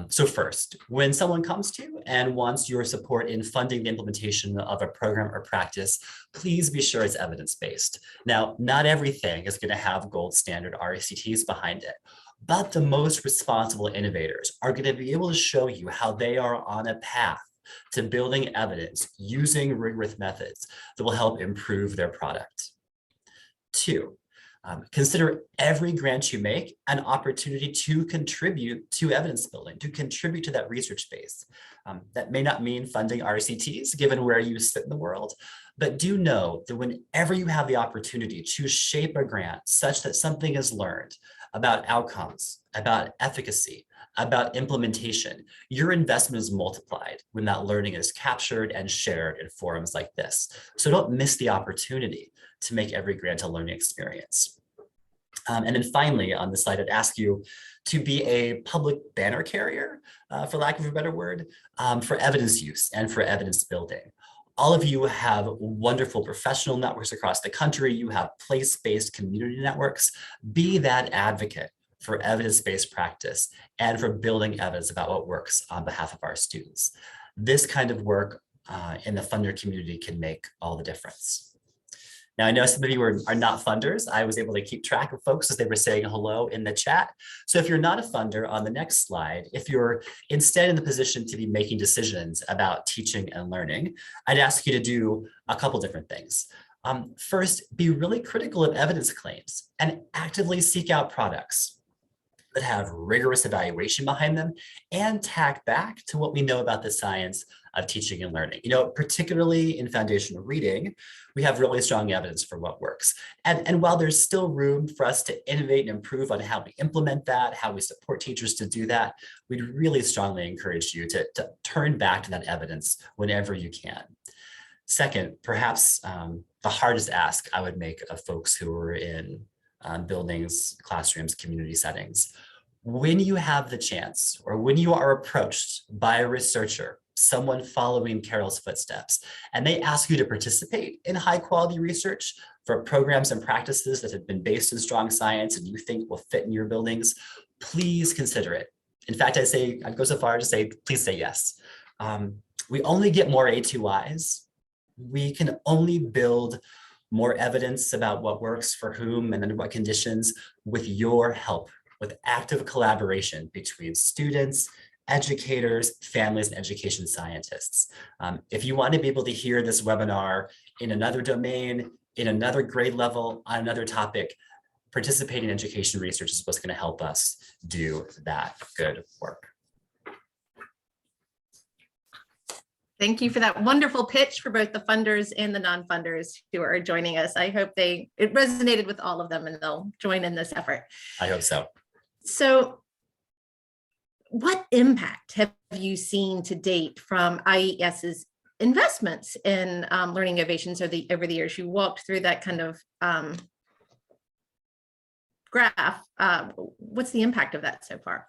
So first, when someone comes to you and wants your support in funding the implementation of a program or practice, please be sure it's evidence-based. Now, not everything is going to have gold standard RCTs behind it, but the most responsible innovators are going to be able to show you how they are on a path to building evidence using rigorous methods that will help improve their product. 2, consider every grant you make an opportunity to contribute to evidence building, to contribute to that research base. That may not mean funding RCTs, given where you sit in the world, but do know that whenever you have the opportunity to shape a grant such that something is learned about outcomes, about efficacy, about implementation, your investment is multiplied when that learning is captured and shared in forums like this. So don't miss the opportunity to make every grant a learning experience. And then finally, on this slide, I'd ask you to be a public banner carrier, for lack of a better word, for evidence use and for evidence building. All of you have wonderful professional networks across the country. You have place-based community networks. Be that advocate for evidence-based practice and for building evidence about what works on behalf of our students. This kind of work in the funder community can make all the difference. Now, I know some of you are not funders. I was able to keep track of folks as they were saying hello in the chat. So if you're not a funder, on the next slide, if you're instead in the position to be making decisions about teaching and learning, I'd ask you to do a couple different things. First, be really critical of evidence claims and actively seek out products that have rigorous evaluation behind them and tack back to what we know about the science of teaching and learning. You know, particularly in foundational reading, we have really strong evidence for what works. And while there's still room for us to innovate and improve on how we implement that, how we support teachers to do that, we'd really strongly encourage you to turn back to that evidence whenever you can. Second, perhaps the hardest ask I would make of folks who are in buildings, classrooms, community settings. When you have the chance, or when you are approached by a researcher, someone following Carol's footsteps, and they ask you to participate in high quality research for programs and practices that have been based in strong science and you think will fit in your buildings, please consider it. In fact, I'd go so far to say, please say yes. We only get more A2Is. We can only build more evidence about what works for whom and under what conditions with your help, with active collaboration between students, educators, families, and education scientists. If you want to be able to hear this webinar in another domain, in another grade level, on another topic, participating in education research is what's going to help us do that good work. Thank you for that wonderful pitch for both the funders and the non-funders who are joining us. I hope it resonated with all of them and they'll join in this effort. I hope so. So what impact have you seen to date from IES's investments in Learning Ovations over the years? You walked through that kind of graph. What's the impact of that so far?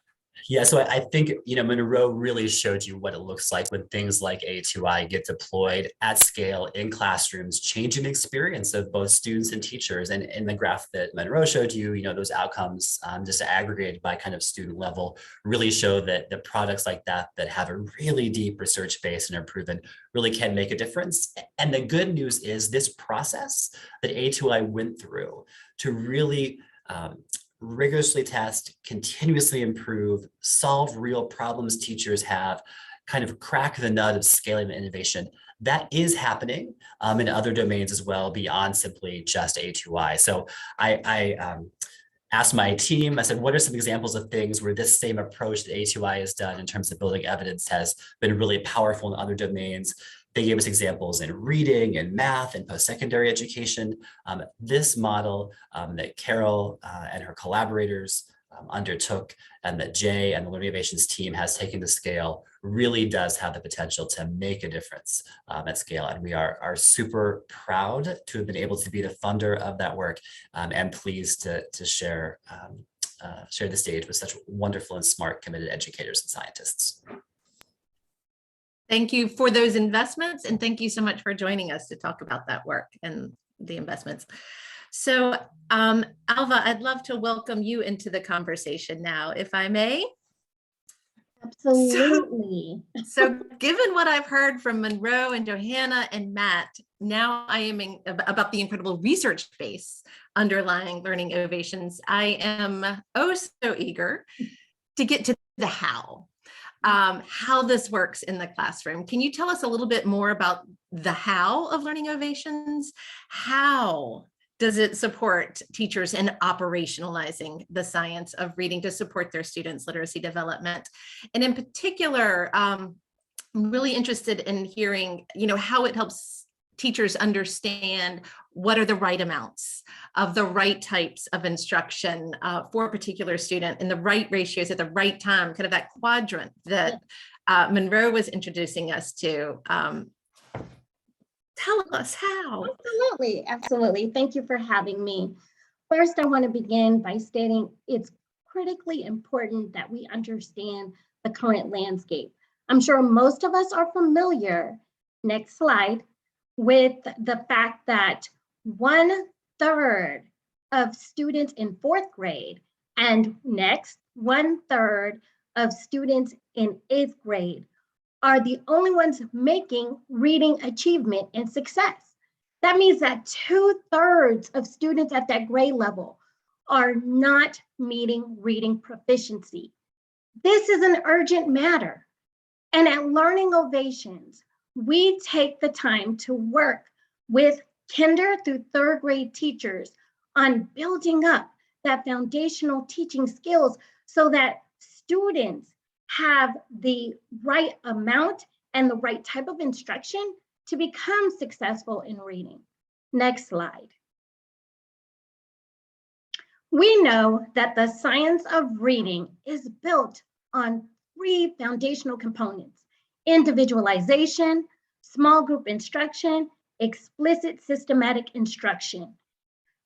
Yeah, so I think, Munro really showed you what it looks like when things like A2i get deployed at scale in classrooms, changing the experience of both students and teachers. And in the graph that Munro showed you, those outcomes just aggregated by kind of student level really show that the products like that have a really deep research base and are proven really can make a difference. And the good news is this process that A2i went through to really rigorously test, continuously improve, solve real problems teachers have, kind of crack the nut of scaling the innovation. That is happening in other domains as well, beyond simply just A2i. So I asked my team, I said, what are some examples of things where this same approach that A2i has done in terms of building evidence has been really powerful in other domains? They gave us examples in reading and math and post-secondary education. This model that Carol and her collaborators undertook and that Jay and the Learning Ovations team has taken to scale really does have the potential to make a difference at scale. And we are super proud to have been able to be the funder of that work and pleased to share the stage with such wonderful and smart, committed educators and scientists. Thank you for those investments, and thank you so much for joining us to talk about that work and the investments. So Alva, I'd love to welcome you into the conversation now, if I may. Absolutely. So given what I've heard from Munro and Johanna and Matt, now I am about the incredible research base underlying Learning Ovations, I am oh so eager to get to the how this works in the classroom. Can you tell us a little bit more about the how of Learning Ovations? How does it support teachers in operationalizing the science of reading to support their students' literacy development? And in particular, I'm really interested in hearing, how it helps teachers understand what are the right amounts of the right types of instruction for a particular student and the right ratios at the right time, kind of that quadrant that Munro was introducing us to. Tell us how. Absolutely. Thank you for having me. First, I want to begin by stating it's critically important that we understand the current landscape. I'm sure most of us are familiar, next slide, with the fact that 1/3 of students in 4th grade and next 1/3 of students in 8th grade are the only ones making reading achievement and success. That means that 2/3 of students at that grade level are not meeting reading proficiency. This is an urgent matter. And at Learning Ovations, we take the time to work with kinder through 3rd grade teachers on building up that foundational teaching skills so that students have the right amount and the right type of instruction to become successful in reading. Next slide. We know that the science of reading is built on 3 foundational components: individualization, small group instruction, explicit systematic instruction.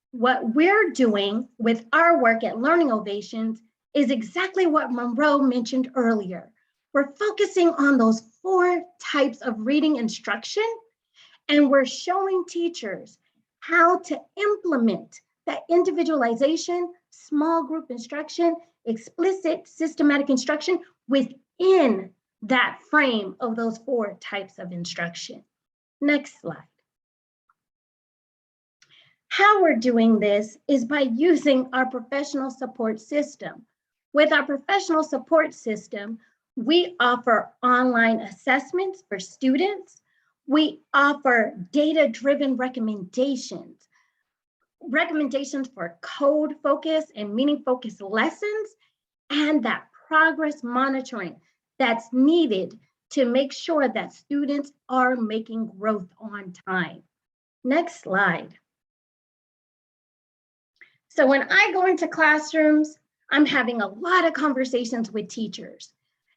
What we're doing with our work at Learning Ovations is exactly what Munro mentioned earlier. We're focusing on those 4 types of reading instruction, and we're showing teachers how to implement that individualization, small group instruction, explicit systematic instruction within that frame of those 4 types of instruction. Next slide. How we're doing this is by using our professional support system. With our professional support system, we offer online assessments for students. We offer data-driven recommendations for code focus and meaning focused lessons, and that progress monitoring that's needed to make sure that students are making growth on time. Next slide. So when I go into classrooms, I'm having a lot of conversations with teachers.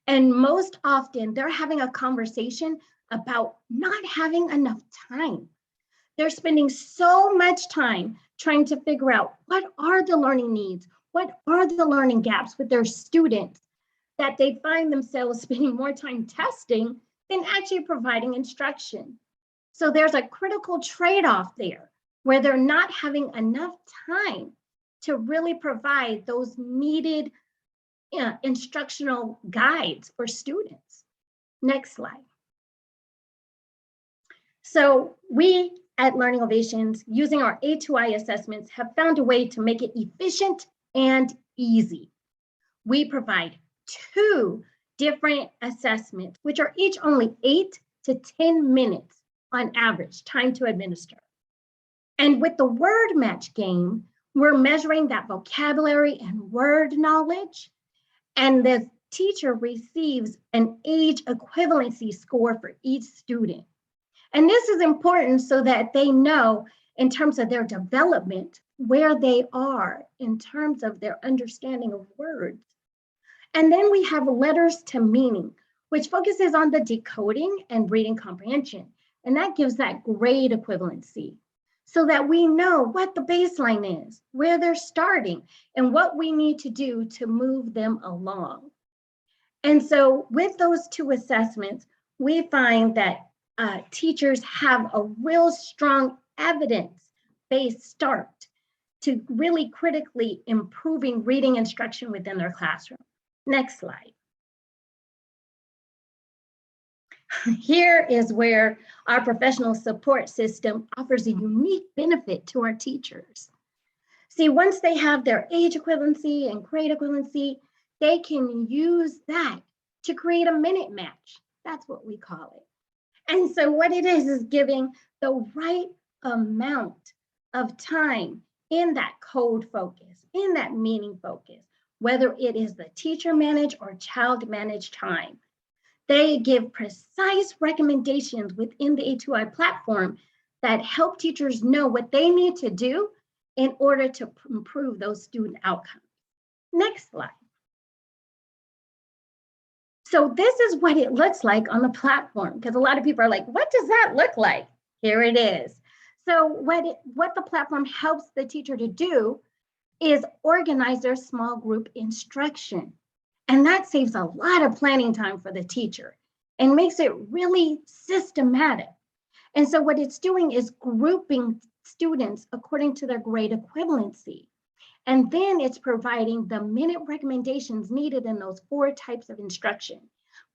And most often they're having a conversation about not having enough time. They're spending so much time trying to figure out what are the learning needs, what are the learning gaps with their students, that they find themselves spending more time testing than actually providing instruction. So there's a critical trade-off there where they're not having enough time to really provide those needed instructional guides for students. Next slide. So we at Learning Ovations, using our A2i assessments, have found a way to make it efficient and easy. We provide 2 different assessments, which are each only 8 to 10 minutes on average, time to administer. And with the word match game, we're measuring that vocabulary and word knowledge, and the teacher receives an age equivalency score for each student. And this is important so that they know in terms of their development, where they are in terms of their understanding of words. And then we have letters to meaning, which focuses on the decoding and reading comprehension. And that gives that grade equivalency so that we know what the baseline is, where they're starting, and what we need to do to move them along. And so with those 2 assessments, we find that teachers have a real strong evidence-based start to really critically improving reading instruction within their classroom. Next slide. Here is where our professional support system offers a unique benefit to our teachers. See, once they have their age equivalency and grade equivalency, they can use that to create a minute match. That's what we call it. And so what it is giving the right amount of time in that code focus, in that meaning focus, whether it is the teacher managed or child managed time. They give precise recommendations within the A2i platform that help teachers know what they need to do in order to improve those student outcomes. Next slide. So this is what it looks like on the platform, because a lot of people are like, what does that look like? Here it is. So what the platform helps the teacher to do is organize their small group instruction. And that saves a lot of planning time for the teacher and makes it really systematic. And so what it's doing is grouping students according to their grade equivalency. And then it's providing the minute recommendations needed in those 4 types of instruction,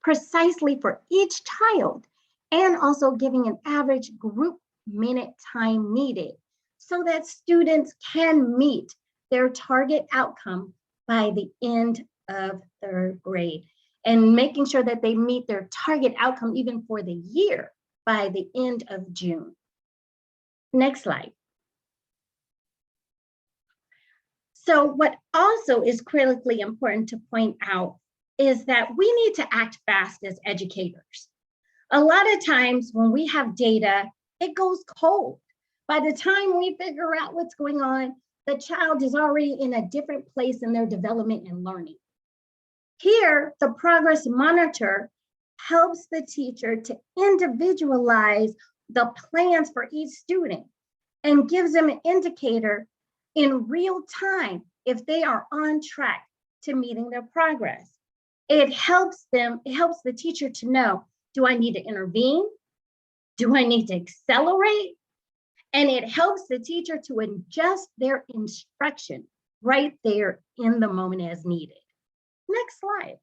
precisely for each child, and also giving an average group minute time needed so that students can meet their target outcome by the end of 3rd grade, and making sure that they meet their target outcome even for the year by the end of June. Next slide. So what also is critically important to point out is that we need to act fast as educators. A lot of times when we have data, it goes cold. By the time we figure out what's going on, the child is already in a different place in their development and learning. Here, the progress monitor helps the teacher to individualize the plans for each student and gives them an indicator in real time if they are on track to meeting their progress. It helps the teacher to know, do I need to intervene? Do I need to accelerate? And it helps the teacher to adjust their instruction right there in the moment as needed. Next slide.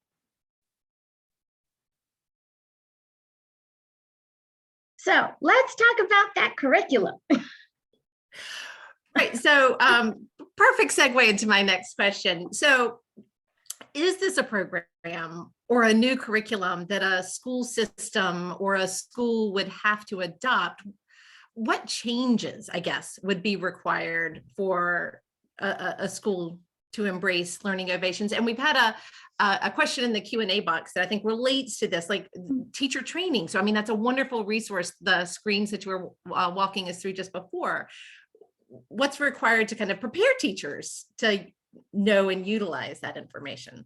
So let's talk about that curriculum. Right, so perfect segue into my next question. So is this a program or a new curriculum that a school system or a school would have to adopt? What changes, I guess, would be required for a school to embrace Learning Ovations? And we've had a question in the Q&A box that I think relates to this, like teacher training. So, I mean, that's a wonderful resource, the screens that you were walking us through just before. What's required to kind of prepare teachers to know and utilize that information?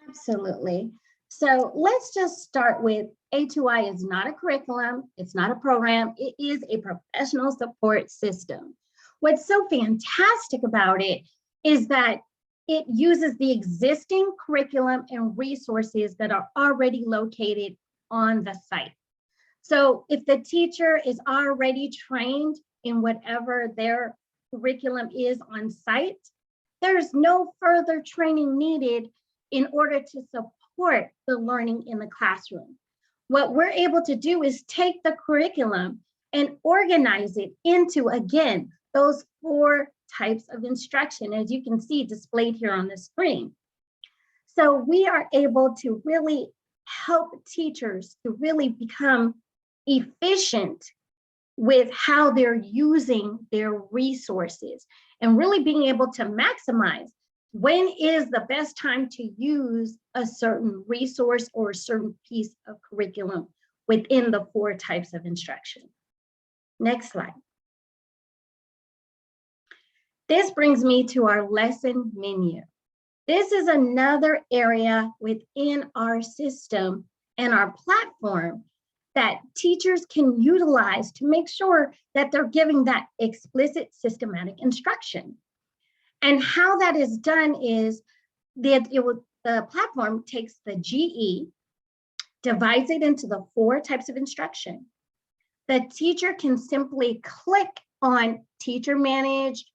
Absolutely. So let's just start with A2i is not a curriculum. It's not a program. It is a professional support system. What's so fantastic about it is that it uses the existing curriculum and resources that are already located on the site. So if the teacher is already trained in whatever their curriculum is on site, there's no further training needed in order to support the learning in the classroom. What we're able to do is take the curriculum and organize it into, again, those 4 types of instruction, as you can see displayed here on the screen. So we are able to really help teachers to really become efficient with how they're using their resources and really being able to maximize when is the best time to use a certain resource or a certain piece of curriculum within the 4 types of instruction. Next slide. This brings me to our lesson menu. This is another area within our system and our platform that teachers can utilize to make sure that they're giving that explicit systematic instruction. And how that is done is that the platform takes the GE, divides it into the 4 types of instruction. The teacher can simply click on teacher managed,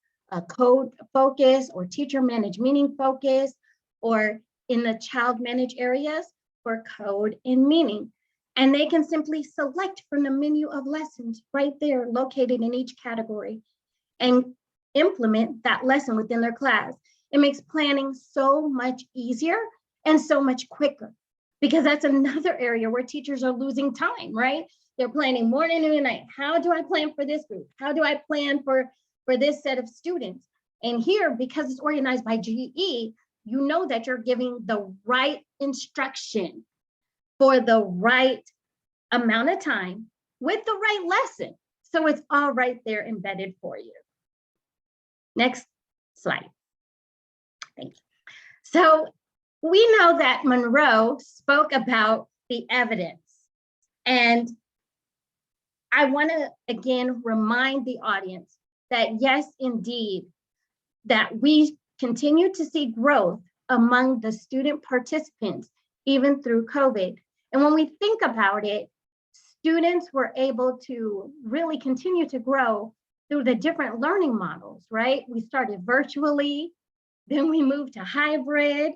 code focus, or teacher managed meaning focus, or in the child managed areas for code and meaning. And they can simply select from the menu of lessons right there located in each category and implement that lesson within their class. It makes planning so much easier and so much quicker, because that's another area where teachers are losing time, right? They're planning morning, noon, and night. How do I plan for this group? How do I plan for this set of students? And here, because it's organized by GE, you know that you're giving the right instruction for the right amount of time with the right lesson. So it's all right there embedded for you. Next slide. Thank you. So we know that Munro spoke about the evidence. And I want to again remind the audience that yes, indeed, that we continue to see growth among the student participants, even through COVID. And when we think about it, students were able to really continue to grow through the different learning models, right? We started virtually, then we moved to hybrid,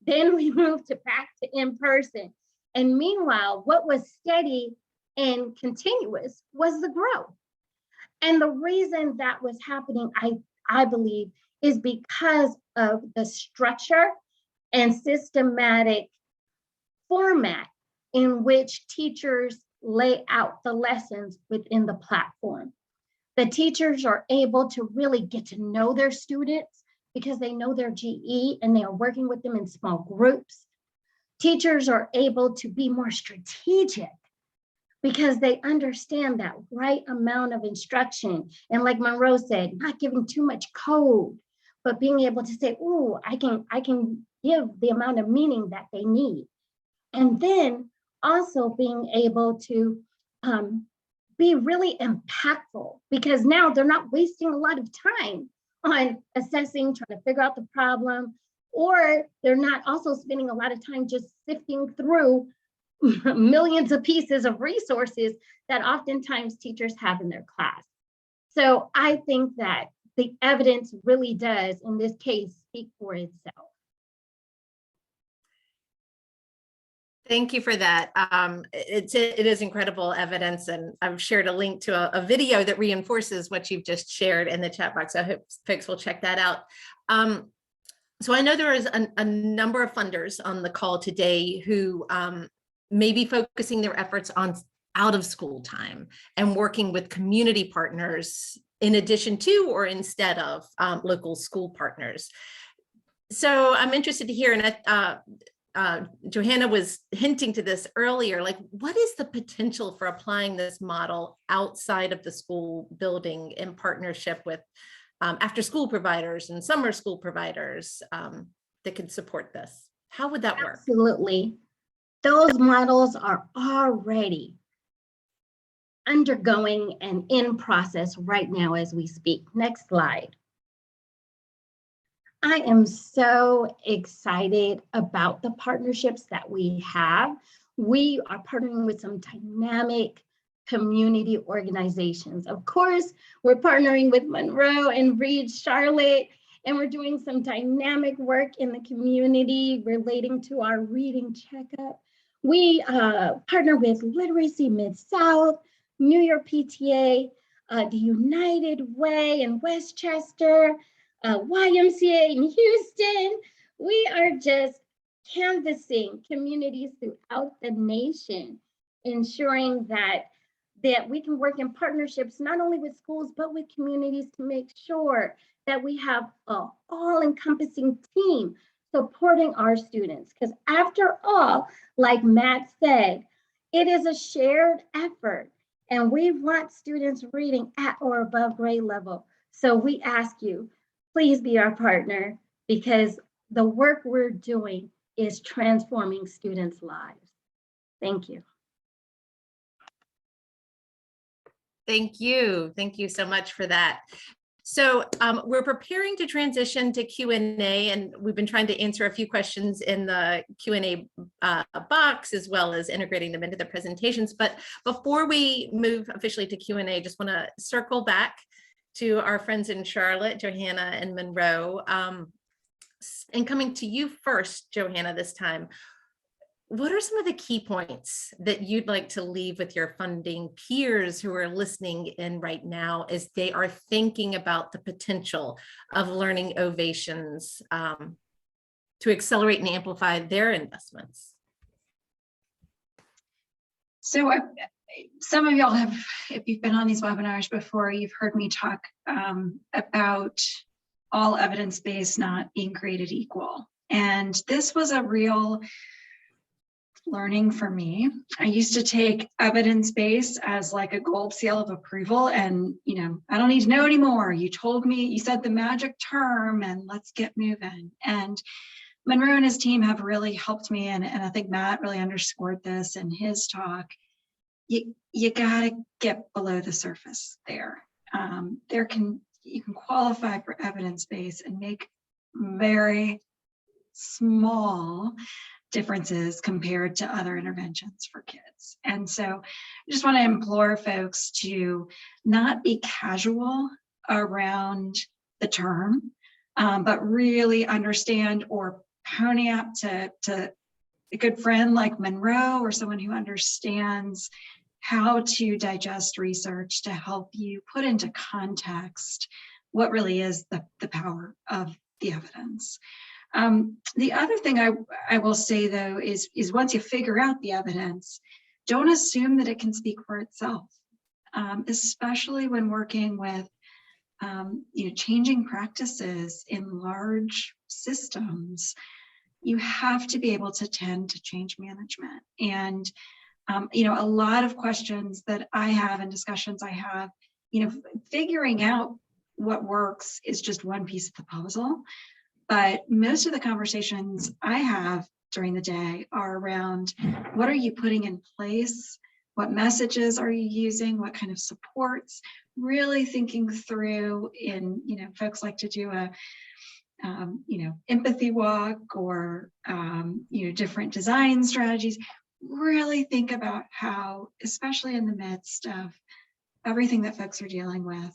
then we moved back to in-person. And meanwhile, what was steady and continuous was the growth. And the reason that was happening, I believe, is because of the structure and systematic format in which teachers lay out the lessons within the platform. The teachers are able to really get to know their students because they know their GE and they are working with them in small groups. Teachers are able to be more strategic because they understand that right amount of instruction. And like Munro said, not giving too much code, but being able to say, "Ooh, I can give the amount of meaning that they need." And then also being able to be really impactful, because now they're not wasting a lot of time on assessing, trying to figure out the problem, or they're not also spending a lot of time just sifting through millions of pieces of resources that oftentimes teachers have in their class. So I think that the evidence really does, in this case, speak for itself. Thank you for that. It is incredible evidence, and I've shared a link to a video that reinforces what you've just shared in the chat box. I hope folks will check that out. So I know there is a number of funders on the call today who may be focusing their efforts on out of school time and working with community partners in addition to or instead of local school partners. So I'm interested to hear, and Johanna was hinting to this earlier, like what is the potential for applying this model outside of the school building in partnership with after school providers and summer school providers that could support this? How would that work? Absolutely. Those models are already undergoing and in process right now as we speak. Next slide. I am so excited about the partnerships that we have. We are partnering with some dynamic community organizations. Of course, we're partnering with Munro and Reed Charlotte, and we're doing some dynamic work in the community relating to our reading checkup. We partner with Literacy Mid-South, New York PTA, the United Way in Westchester, YMCA in Houston. We are just canvassing communities throughout the nation, ensuring that we can work in partnerships, not only with schools, but with communities to make sure that we have an all-encompassing team supporting our students. Because after all, like Matt said, it is a shared effort, and we want students reading at or above grade level. So we ask you, please be our partner, because the work we're doing is transforming students' lives. Thank you. Thank you. Thank you so much for that. So we're preparing to transition to Q&A, and we've been trying to answer a few questions in the Q&A box, as well as integrating them into the presentations. But before we move officially to Q&A, just want to circle back to our friends in Charlotte, Johanna and Munro. And coming to you first, Johanna, this time. What are some of the key points that you'd like to leave with your funding peers who are listening in right now as they are thinking about the potential of Learning Ovations to accelerate and amplify their investments? So some of y'all have, if you've been on these webinars before, you've heard me talk about all evidence-based not being created equal. And this was a real learning for me. I used to take evidence-based as like a gold seal of approval, and I don't need to know anymore. You told me, you said the magic term, and let's get moving. And Munro and his team have really helped me, and I think Matt really underscored this in his talk. You gotta get below the surface there. You can qualify for evidence-based and make very small differences compared to other interventions for kids. And so I just want to implore folks to not be casual around the term, but really understand or pony up to a good friend like Munro or someone who understands how to digest research to help you put into context what really is the power of the evidence. The other thing I will say, though, is once you figure out the evidence, don't assume that it can speak for itself, especially when working with changing practices in large systems. You have to be able to tend to change management. And a lot of questions that I have and discussions I have, figuring out what works is just one piece of the puzzle. But most of the conversations I have during the day are around what are you putting in place? What messages are you using? What kind of supports? Really thinking through folks like to do a, empathy walk or, different design strategies. Really think about how, especially in the midst of everything that folks are dealing with,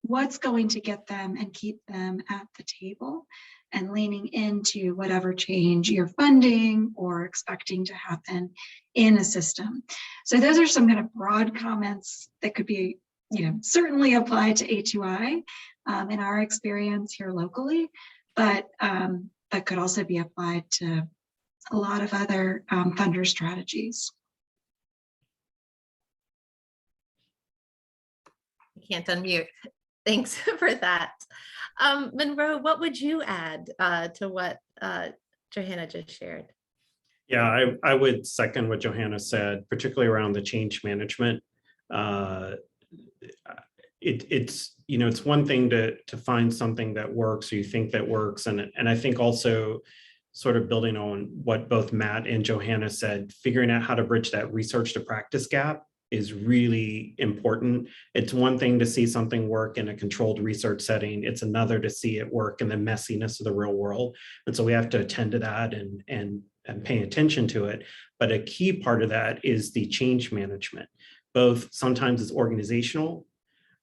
what's going to get them and keep them at the table and leaning into whatever change you're funding or expecting to happen in a system. So those are some kind of broad comments that could be, certainly applied to A2i in our experience here locally, but could also be applied to a lot of other funder strategies. You can't unmute. Thanks for that. Munro, what would you add to what Johanna just shared? Yeah, I would second what Johanna said, particularly around the change management. It's one thing to find something that works or you think that works, and I think also sort of building on what both Matt and Johanna said, figuring out how to bridge that research to practice gap is really important. It's one thing to see something work in a controlled research setting. It's another to see it work in the messiness of the real world. And so we have to attend to that and pay attention to it. But a key part of that is the change management. Both sometimes it's organizational,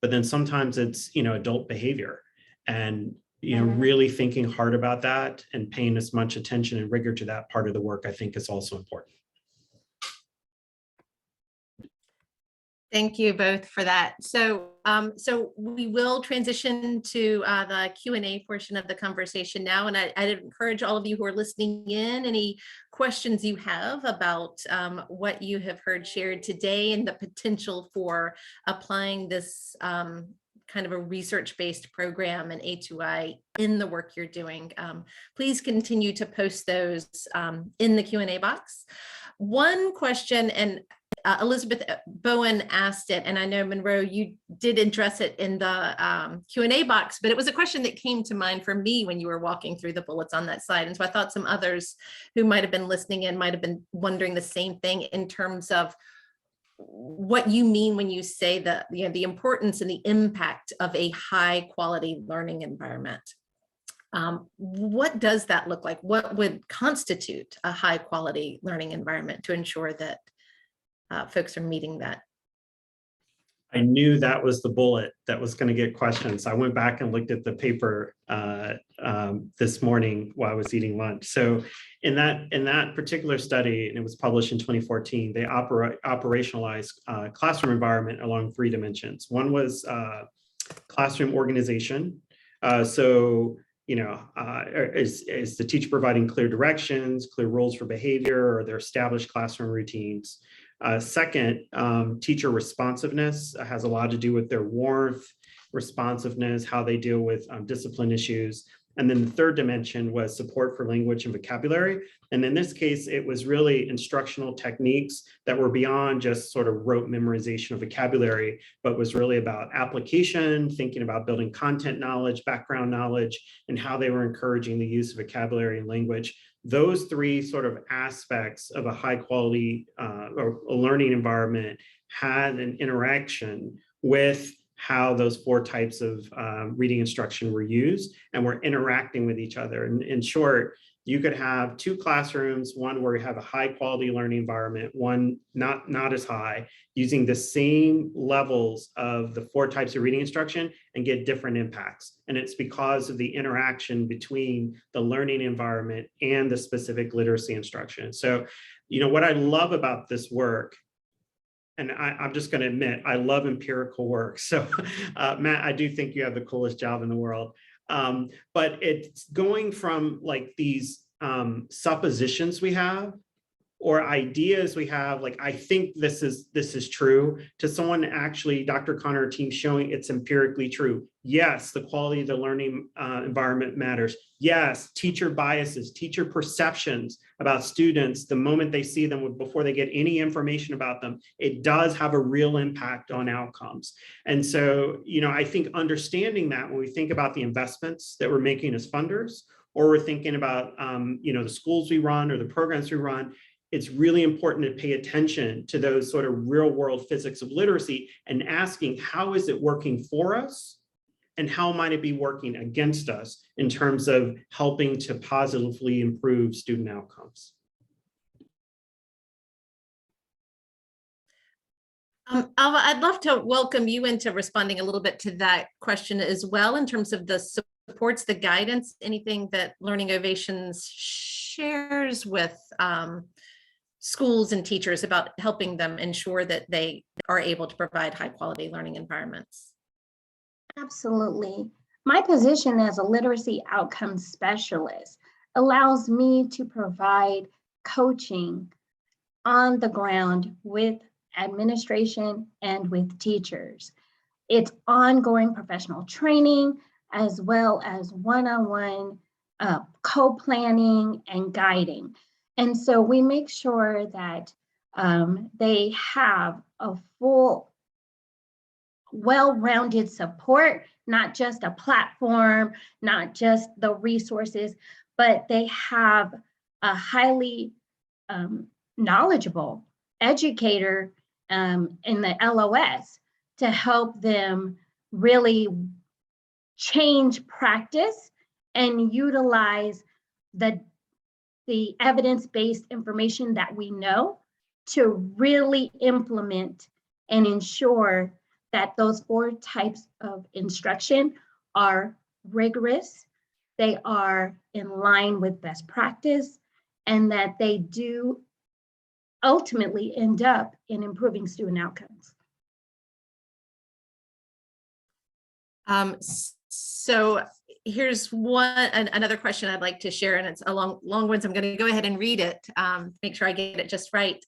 but then sometimes it's adult behavior. And really thinking hard about that and paying as much attention and rigor to that part of the work, I think, is also important. Thank you both for that. So we will transition to the Q&A portion of the conversation now. And I'd encourage all of you who are listening in, any questions you have about what you have heard shared today and the potential for applying this kind of a research-based program and A2i in the work you're doing. Please continue to post those in the Q&A box. One question, and Elizabeth Bowen asked it, and I know Munro, you did address it in the Q&A box, but it was a question that came to mind for me when you were walking through the bullets on that slide. And so I thought some others who might have been listening in might have been wondering the same thing in terms of what you mean when you say that, the importance and the impact of a high quality learning environment. What does that look like? What would constitute a high quality learning environment to ensure that folks are meeting that? I knew that was the bullet that was going to get questions. I went back and looked at the paper this morning while I was eating lunch. So in that particular study, and it was published in 2014, they operationalized classroom environment along 3 dimensions. One was classroom organization. So is the teacher providing clear directions, clear rules for behavior, or their established classroom routines? Second, teacher responsiveness has a lot to do with their warmth, responsiveness, how they deal with discipline issues. And then the third dimension was support for language and vocabulary. And in this case, it was really instructional techniques that were beyond just sort of rote memorization of vocabulary, but was really about application, thinking about building content knowledge, background knowledge, and how they were encouraging the use of vocabulary and language. Those 3 sort of aspects of a high quality or a learning environment had an interaction with how those 4 types of reading instruction were used and were interacting with each other. And in short, you could have 2 classrooms, one where you have a high quality learning environment, one not as high, using the same levels of the 4 types of reading instruction and get different impacts. And it's because of the interaction between the learning environment and the specific literacy instruction. So, what I love about this work, and I'm just going to admit, I love empirical work. So Matt, I do think you have the coolest job in the world. But it's going from like these suppositions we have or ideas we have, like, I think this is true, to someone actually, Dr. Connor team showing it's empirically true. Yes, the quality of the learning environment matters. Yes, teacher biases, teacher perceptions about students, the moment they see them before they get any information about them, it does have a real impact on outcomes. And so, I think understanding that when we think about the investments that we're making as funders, or we're thinking about, the schools we run or the programs we run, it's really important to pay attention to those sort of real world physics of literacy and asking, how is it working for us? And how might it be working against us in terms of helping to positively improve student outcomes? Alva, I'd love to welcome you into responding a little bit to that question as well, in terms of the supports, the guidance, anything that Learning Ovations shares with schools and teachers about helping them ensure that they are able to provide high quality learning environments. Absolutely. My position as a literacy outcomes specialist allows me to provide coaching on the ground with administration and with teachers. It's ongoing professional training as well as one-on-one co-planning and guiding. And so we make sure that they have a full, well-rounded support, not just a platform, not just the resources, but they have a highly knowledgeable educator in the LOS to help them really change practice and utilize the evidence-based information that we know to really implement and ensure that those 4 types of instruction are rigorous, they are in line with best practice, and that they do ultimately end up in improving student outcomes. So here's another question I'd like to share, and it's a long one, so I'm going to go ahead and read it, make sure I get it just right.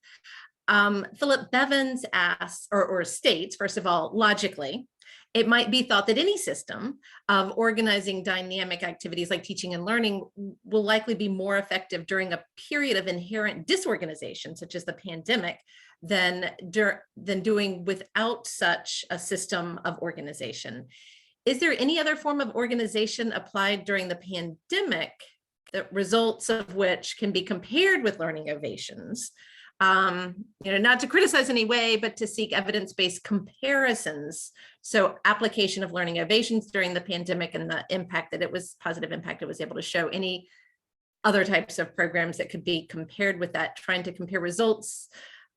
Philip Bevins asks, or states, first of all, logically, it might be thought that any system of organizing dynamic activities like teaching and learning will likely be more effective during a period of inherent disorganization, such as the pandemic, than doing without such a system of organization. Is there any other form of organization applied during the pandemic, the results of which can be compared with Learning Ovations, Not to criticize in any way, but to seek evidence-based comparisons. So application of Learning Ovations during the pandemic and the impact that it was, positive impact it was able to show, any other types of programs that could be compared with that, trying to compare results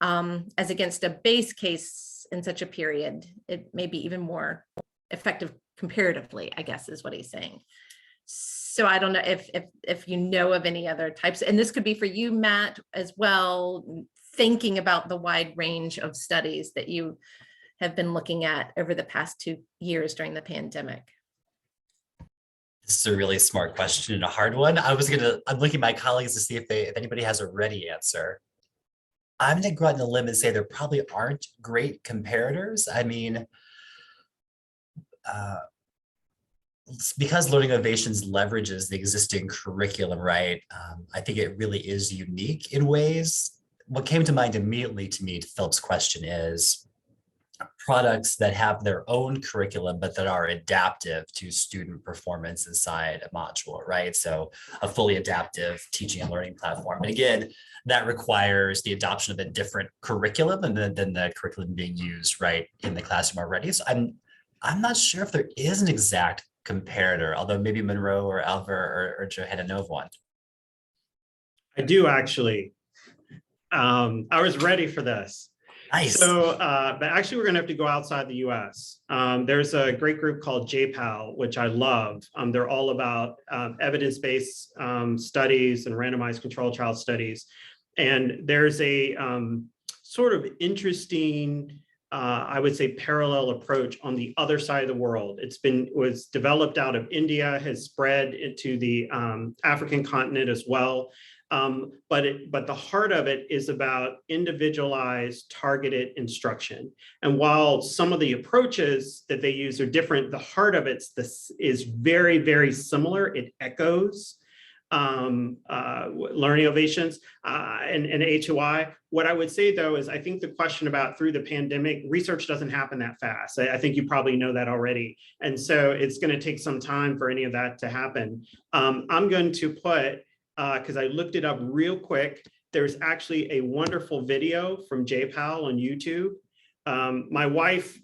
as against a base case in such a period. It may be even more effective comparatively, I guess is what he's saying. So I don't know if you know of any other types, and this could be for you, Matt, as well, thinking about the wide range of studies that you have been looking at over the past 2 years during the pandemic. This is a really smart question and a hard one. I'm looking at my colleagues to see if anybody has a ready answer. I'm gonna go out on a limb and say there probably aren't great comparators. I mean, because Learning Ovations leverages the existing curriculum, right? I think it really is unique in ways. What came to mind immediately to me to Philip's question is products that have their own curriculum, but that are adaptive to student performance inside a module, right? So a fully adaptive teaching and learning platform. And again, that requires the adoption of a different curriculum and then the curriculum being used right in the classroom already. So I'm not sure if there is an exact comparator, although maybe Munro or Alva or Johanna know of one. I do actually. I was ready for this. Nice. So, but actually we're gonna have to go outside the US. There's a great group called JPAL, which I love. They're all about evidence-based studies and randomized controlled trial studies. And there's a sort of interesting, I would say, parallel approach on the other side of the world. Was developed out of India, has spread into the African continent as well. But the heart of it is about individualized, targeted instruction. And while some of the approaches that they use are different, the heart of it is very, very similar. It echoes Learning Ovations and A2i. What I would say, though, is I think the question about through the pandemic, research doesn't happen that fast. I think you probably know that already. And so it's going to take some time for any of that to happen. I'm going to put, because I looked it up real quick, there's actually a wonderful video from JPAL on YouTube. My wife,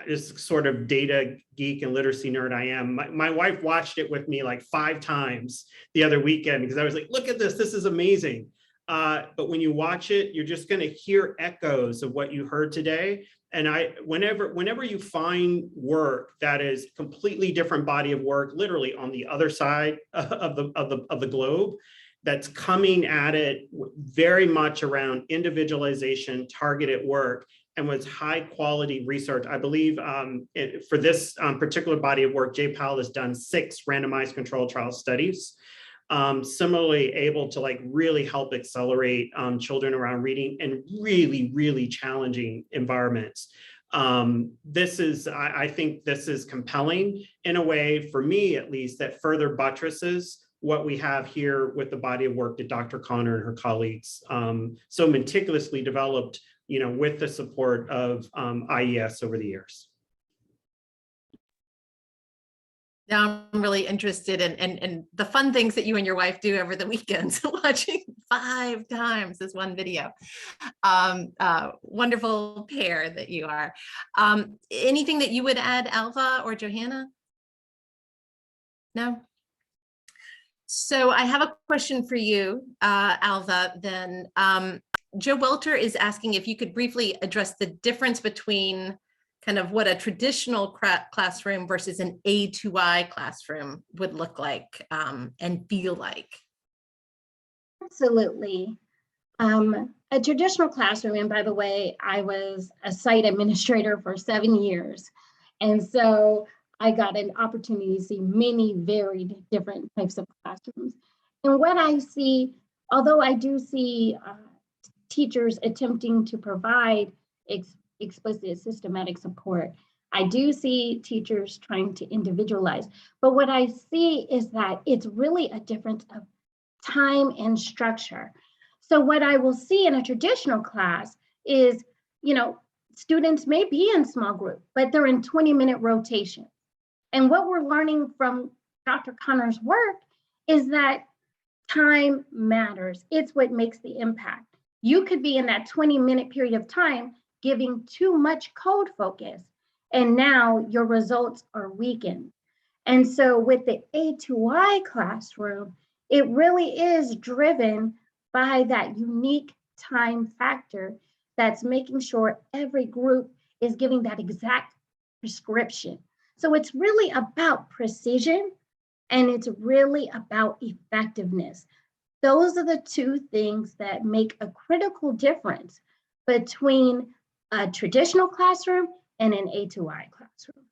just sort of data geek and literacy nerd I am, my wife watched it with me like 5 times the other weekend because I was like, look at this is amazing. But when you watch it, you're just going to hear echoes of what you heard today. And whenever you find work that is completely different body of work, literally on the other side of the globe, that's coming at it very much around individualization, targeted work, and was high quality research. I believe for this particular body of work, JPAL has done 6 randomized controlled trial studies. Similarly able to like really help accelerate children around reading in really, really challenging environments. I think this is compelling in a way, for me at least, that further buttresses what we have here with the body of work that Dr. Connor and her colleagues so meticulously developed, with the support of IES over the years. Now I'm really interested in the fun things that you and your wife do over the weekends, watching 5 times this one video. Wonderful pair that you are. Anything that you would add, Alva or Johanna? No? So I have a question for you, Alva, then. Joe Welter is asking if you could briefly address the difference between kind of what a traditional classroom versus an A2i classroom would look like and feel like. Absolutely. A traditional classroom, and by the way, I was a site administrator for 7 years. And so I got an opportunity to see many varied different types of classrooms. And what I see, although I do see teachers attempting to provide explicit systematic support, I do see teachers trying to individualize. But what I see is that it's really a difference of time and structure. So what I will see in a traditional class is, students may be in small group, but they're in 20-minute rotation. And what we're learning from Dr. Connor's work is that time matters. It's what makes the impact. You could be in that 20-minute period of time giving too much code focus, and now your results are weakened. And so with the A2i classroom, it really is driven by that unique time factor that's making sure every group is giving that exact prescription. So it's really about precision, and it's really about effectiveness. Those are the two things that make a critical difference between a traditional classroom and an A2i classroom.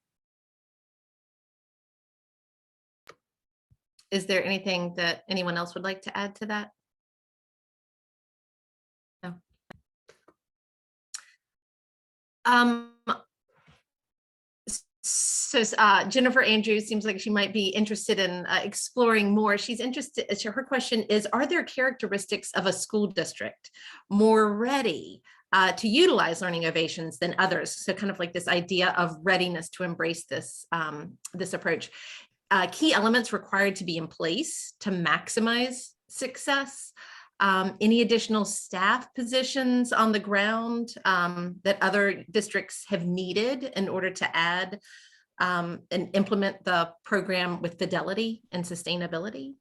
Is there anything that anyone else would like to add to that? No. So Jennifer Andrews seems like she might be interested in exploring more. She's interested, her question is, are there characteristics of a school district more ready to utilize Learning Ovations than others? So kind of like this idea of readiness to embrace this, this approach. Key elements required to be in place to maximize success. Any additional staff positions on the ground that other districts have needed in order to add and implement the program with fidelity and sustainability?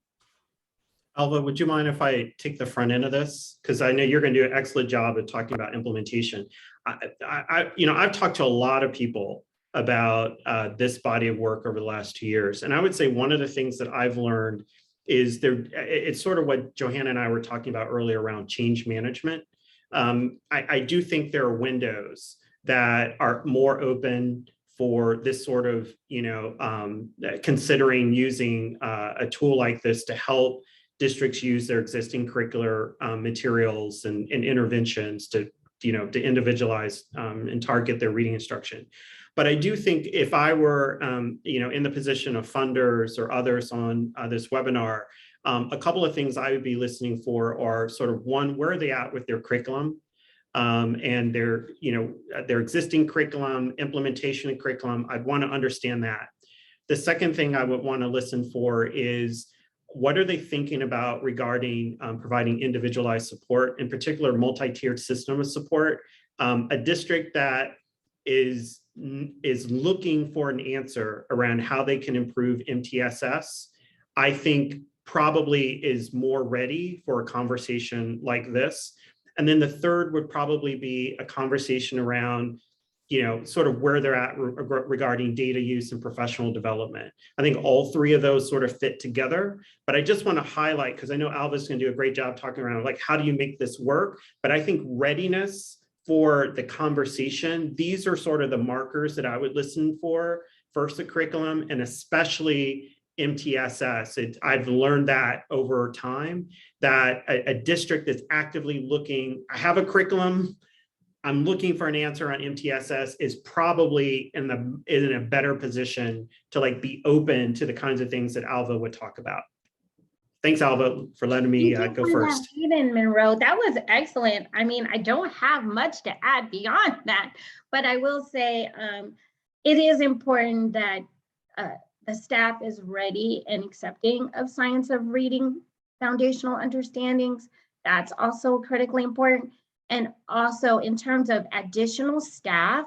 Alva, would you mind if I take the front end of this? Because I know you're going to do an excellent job of talking about implementation. I've talked to a lot of people about this body of work over the last 2 years. And I would say one of the things that I've learned is it's sort of what Johanna and I were talking about earlier around change management. I do think there are windows that are more open for this sort of, considering using a tool like this to help districts use their existing curricular materials and interventions to individualize and target their reading instruction. But I do think if I were, in the position of funders or others on this webinar, a couple of things I would be listening for are sort of one, where are they at with their curriculum and their existing curriculum, implementation of curriculum. I'd want to understand that. The second thing I would want to listen for is what are they thinking about regarding providing individualized support, in particular multi-tiered system of support. A district that is looking for an answer around how they can improve MTSS, I think probably is more ready for a conversation like this. And then the third would probably be a conversation around, sort of where they're at regarding data use and professional development. I think all three of those sort of fit together, but I just want to highlight, because I know Alva's going to do a great job talking around like, how do you make this work? But I think readiness for the conversation, these are sort of the markers that I would listen for first, the curriculum, and especially MTSS. I've learned that over time, that a district that's actively looking, I have a curriculum, I'm looking for an answer on MTSS, is probably in a better position to like be open to the kinds of things that Alva would talk about. Thanks, Alva, for letting me go first. Even Munro, that was excellent. I mean, I don't have much to add beyond that, but I will say it is important that the staff is ready and accepting of science of reading foundational understandings. That's also critically important. And also in terms of additional staff,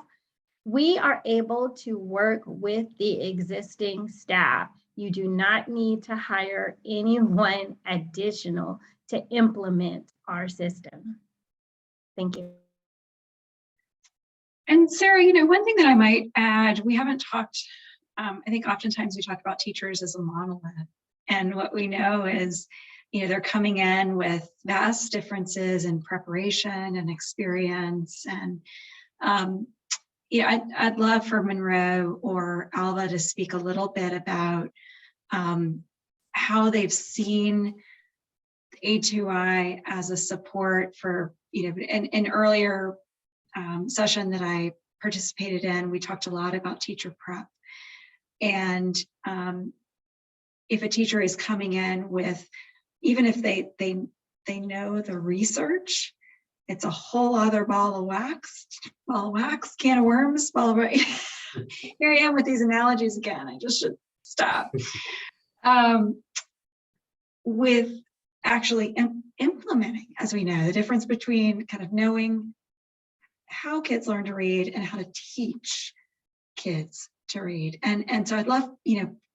we are able to work with the existing staff. You do not need to hire anyone additional to implement our system. Thank you. And Sarah, one thing that I might add, we haven't talked, I think oftentimes we talk about teachers as a monolith. And what we know is, they're coming in with vast differences in preparation and experience. And I'd love for Munro or Alva to speak a little bit about how they've seen A2i as a support for, an earlier session that I participated in, we talked a lot about teacher prep. And if a teacher is coming in with, even if they know the research, it's a whole other ball of wax, can of worms, here I am with these analogies again. I just should stop. With actually implementing, as we know, the difference between kind of knowing how kids learn to read and how to teach kids to read. And so I'd love,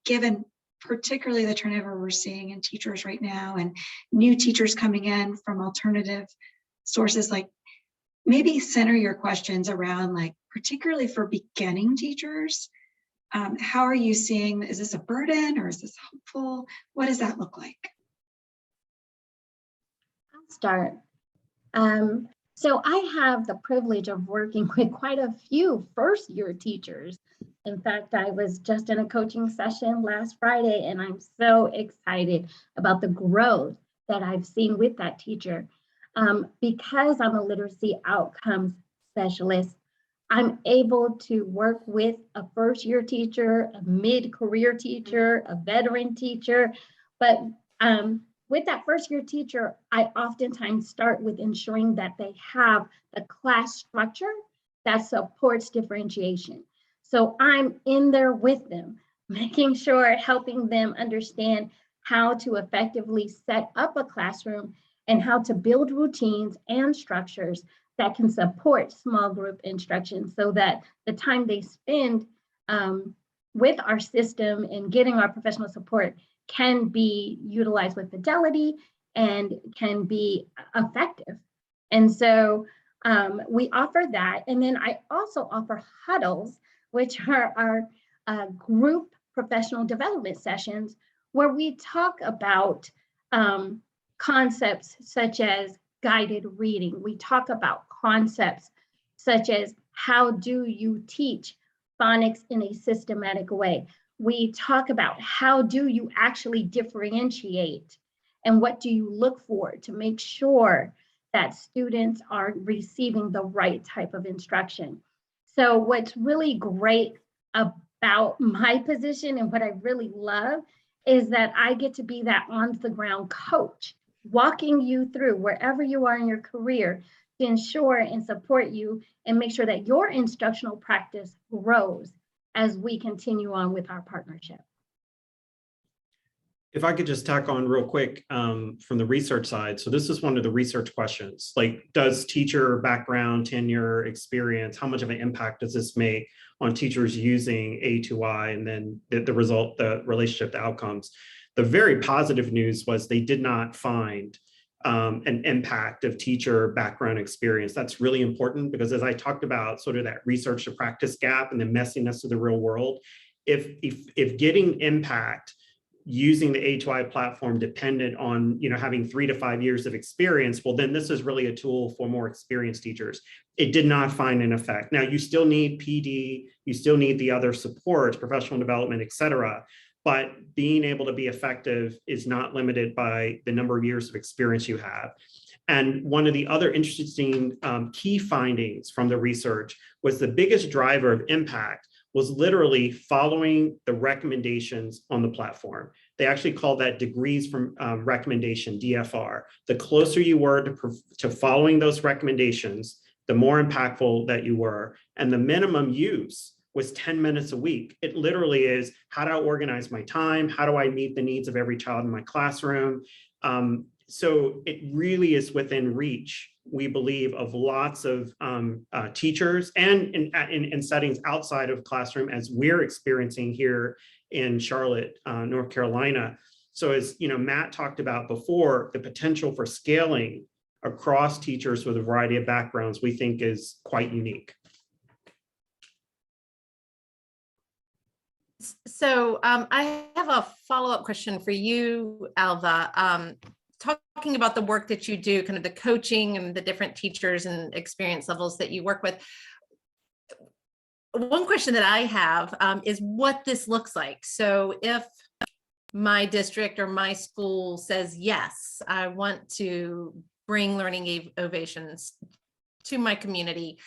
given particularly the turnover we're seeing in teachers right now and new teachers coming in from alternative sources, like maybe center your questions around, like, particularly for beginning teachers, how are you seeing, is this a burden or is this helpful? What does that look like? I'll start. So I have the privilege of working with quite a few first-year teachers. In fact, I was just in a coaching session last Friday, and I'm so excited about the growth that I've seen with that teacher. Because I'm a literacy outcomes specialist, I'm able to work with a first-year teacher, a mid-career teacher, a veteran teacher, but with that first-year teacher, I oftentimes start with ensuring that they have the class structure that supports differentiation. So I'm in there with them, making sure, helping them understand how to effectively set up a classroom and how to build routines and structures that can support small group instruction so that the time they spend with our system and getting our professional support can be utilized with fidelity and can be effective. And so we offer that. And then I also offer huddles, which are our group professional development sessions, where we talk about concepts such as guided reading. We talk about concepts such as how do you teach phonics in a systematic way. We talk about how do you actually differentiate and what do you look for to make sure that students are receiving the right type of instruction. So what's really great about my position and what I really love is that I get to be that on the ground coach, walking you through wherever you are in your career to ensure and support you and make sure that your instructional practice grows as we continue on with our partnership. If I could just tack on real quick from the research side. So this is one of the research questions, like, does teacher background, tenure, experience, how much of an impact does this make on teachers using A2i, and then the result, the relationship, the outcomes? The very positive news was they did not find an impact of teacher background experience. That's really important because, as I talked about, sort of that research to practice gap and the messiness of the real world, if getting impact using the A2i platform dependent on having 3 to 5 years of experience, well, then this is really a tool for more experienced teachers. It did not find an effect. Now, you still need PD, you still need the other supports, professional development, et cetera. But being able to be effective is not limited by the number of years of experience you have. And one of the other interesting key findings from the research was the biggest driver of impact was literally following the recommendations on the platform. They actually call that degrees from recommendation, DFR. The closer you were to following those recommendations, the more impactful that you were. And the minimum use was 10 minutes a week. It literally is, how do I organize my time? How do I meet the needs of every child in my classroom? So it really is within reach, we believe, of lots of teachers and in settings outside of classroom, as we're experiencing here in Charlotte, North Carolina. So as Matt talked about before, the potential for scaling across teachers with a variety of backgrounds, we think is quite unique. So I have a follow-up question for you, Alva. Talking about the work that you do, kind of the coaching and the different teachers and experience levels that you work with. One question that I have is what this looks like. So if my district or my school says, yes, I want to bring Learning Ovations to my community,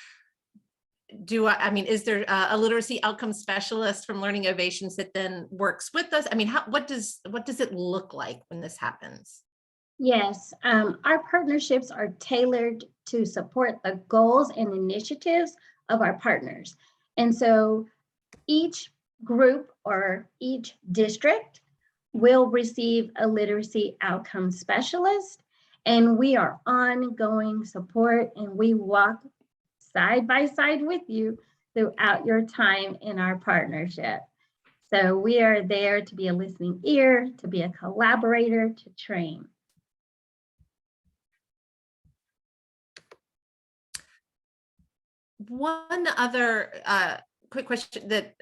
is there a literacy outcome specialist from Learning Ovations that then works with us? I mean, what does it look like when this happens? Yes, our partnerships are tailored to support the goals and initiatives of our partners. And so each group or each district will receive a literacy outcome specialist, and we are ongoing support, and we walk side by side with you throughout your time in our partnership. So we are there to be a listening ear, to be a collaborator, to train. One other quick question that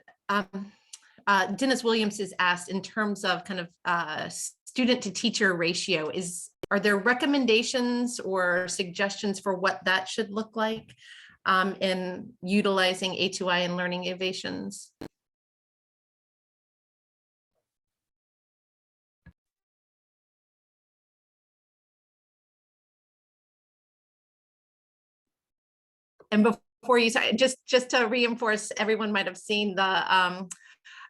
Dennis Williams has asked in terms of kind of student to teacher ratio are there recommendations or suggestions for what that should look like in utilizing A2i and Learning Ovations? And before you start, just to reinforce, everyone might have seen the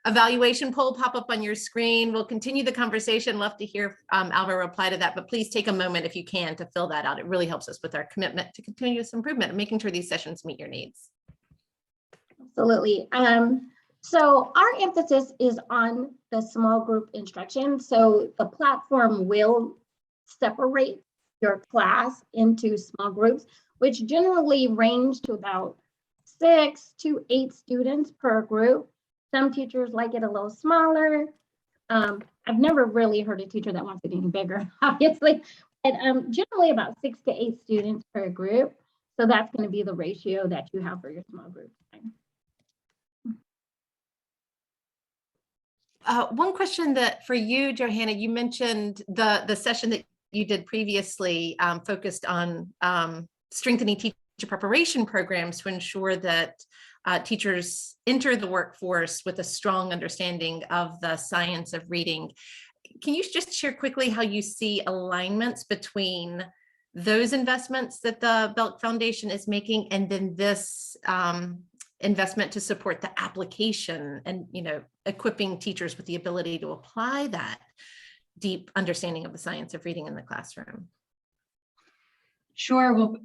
evaluation poll pop up on your screen. We'll continue the conversation. Love to hear Alva reply to that, but please take a moment if you can to fill that out. It really helps us with our commitment to continuous improvement and making sure these sessions meet your needs. Absolutely. So our emphasis is on the small group instruction. So the platform will separate your class into small groups, which generally range to about 6 to 8 students per group. Some teachers like it a little smaller. I've never really heard a teacher that wants it any bigger, obviously, but generally about 6 to 8 students per group. So that's going to be the ratio that you have for your small group time. One question that for you, Johanna, you mentioned the session that you did previously focused on strengthening teacher preparation programs to ensure that teachers enter the workforce with a strong understanding of the science of reading. Can you just share quickly how you see alignments between those investments that the Belk Foundation is making and then this investment to support the application and, equipping teachers with the ability to apply that deep understanding of the science of reading in the classroom? Sure. Well,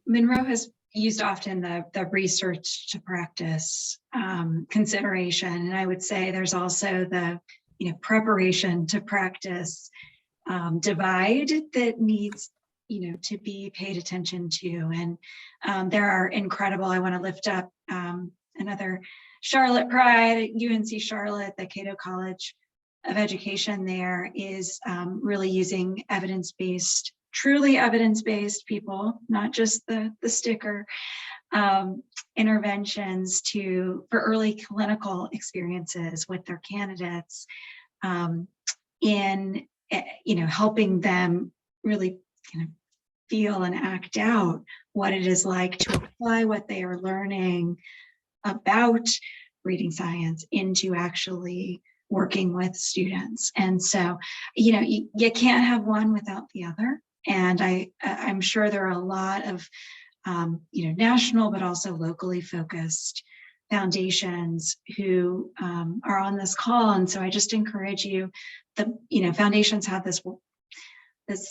Munro has used often the research to practice consideration. And I would say there's also the preparation to practice divide that needs to be paid attention to. And there are incredible, I want to lift up another Charlotte pride, UNC Charlotte, the Cato College of Education there is really using evidence-based, truly evidence-based people, not just the sticker interventions for early clinical experiences with their candidates in helping them really kind of feel and act out what it is like to apply what they are learning about reading science into actually working with students. And so, you can't have one without the other. And I'm sure there are a lot of, national, but also locally focused foundations who are on this call. And so I just encourage you, foundations have this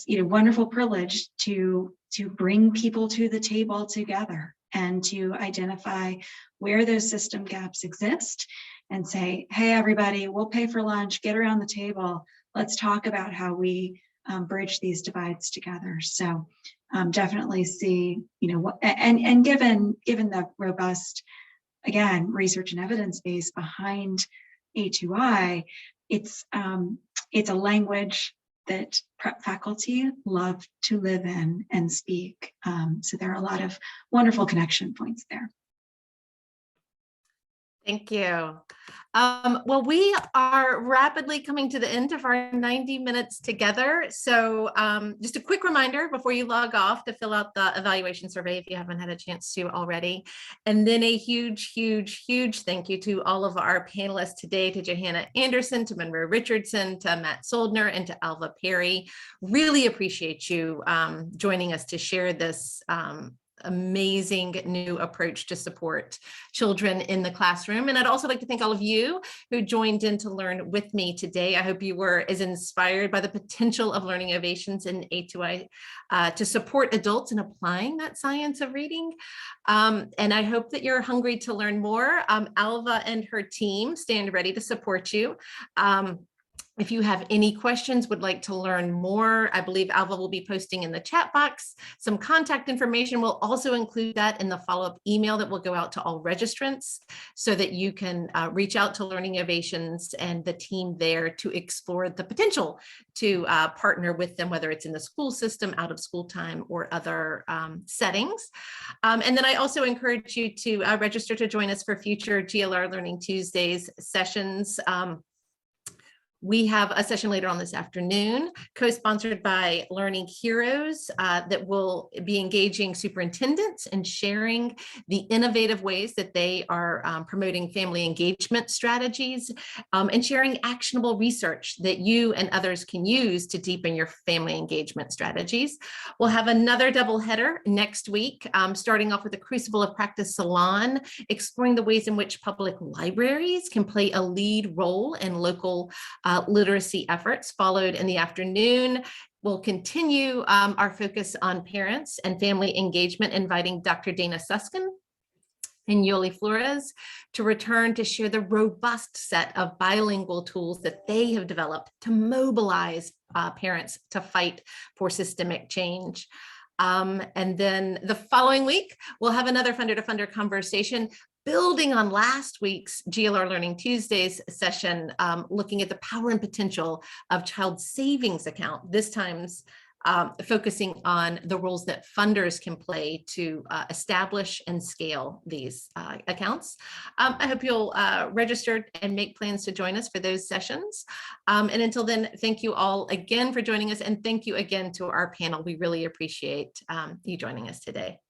wonderful privilege to bring people to the table together and to identify where those system gaps exist and say, hey, everybody, we'll pay for lunch, get around the table. Let's talk about how we bridge these divides together. So definitely see, and given the robust, again, research and evidence base behind A2i, it's a language that prep faculty love to live in and speak. So there are a lot of wonderful connection points there. Thank you. Well, we are rapidly coming to the end of our 90 minutes together. So just a quick reminder before you log off to fill out the evaluation survey if you haven't had a chance to already. And then a huge, huge, huge thank you to all of our panelists today, to Johanna Anderson, to Munro Richardson, to Matt Soldner, and to Alva Perry. Really appreciate you joining us to share this amazing new approach to support children in the classroom. And I'd also like to thank all of you who joined in to learn with me today. I hope you were as inspired by the potential of Learning Ovations in A2i to support adults in applying that science of reading. And I hope that you're hungry to learn more. Alva and her team stand ready to support you. If you have any questions, would like to learn more, I believe Alva will be posting in the chat box some contact information. We'll also include that in the follow-up email that will go out to all registrants so that you can reach out to Learning Ovations and the team there to explore the potential to partner with them, whether it's in the school system, out of school time, or other settings. And then I also encourage you to register to join us for future GLR Learning Tuesdays sessions. We have a session later on this afternoon, co-sponsored by Learning Heroes, that will be engaging superintendents and sharing the innovative ways that they are promoting family engagement strategies, and sharing actionable research that you and others can use to deepen your family engagement strategies. We'll have another double header next week, starting off with the Crucible of Practice Salon, exploring the ways in which public libraries can play a lead role in local literacy efforts. Followed in the afternoon, we'll continue our focus on parents and family engagement, inviting Dr. Dana Suskin and Yoli Flores to return to share the robust set of bilingual tools that they have developed to mobilize parents to fight for systemic change. And then the following week, we'll have another Funder to Funder conversation, building on last week's GLR Learning Tuesdays session, looking at the power and potential of child savings account, this time's focusing on the roles that funders can play to establish and scale these accounts. I hope you'll register and make plans to join us for those sessions. And until then, thank you all again for joining us, and thank you again to our panel. We really appreciate you joining us today.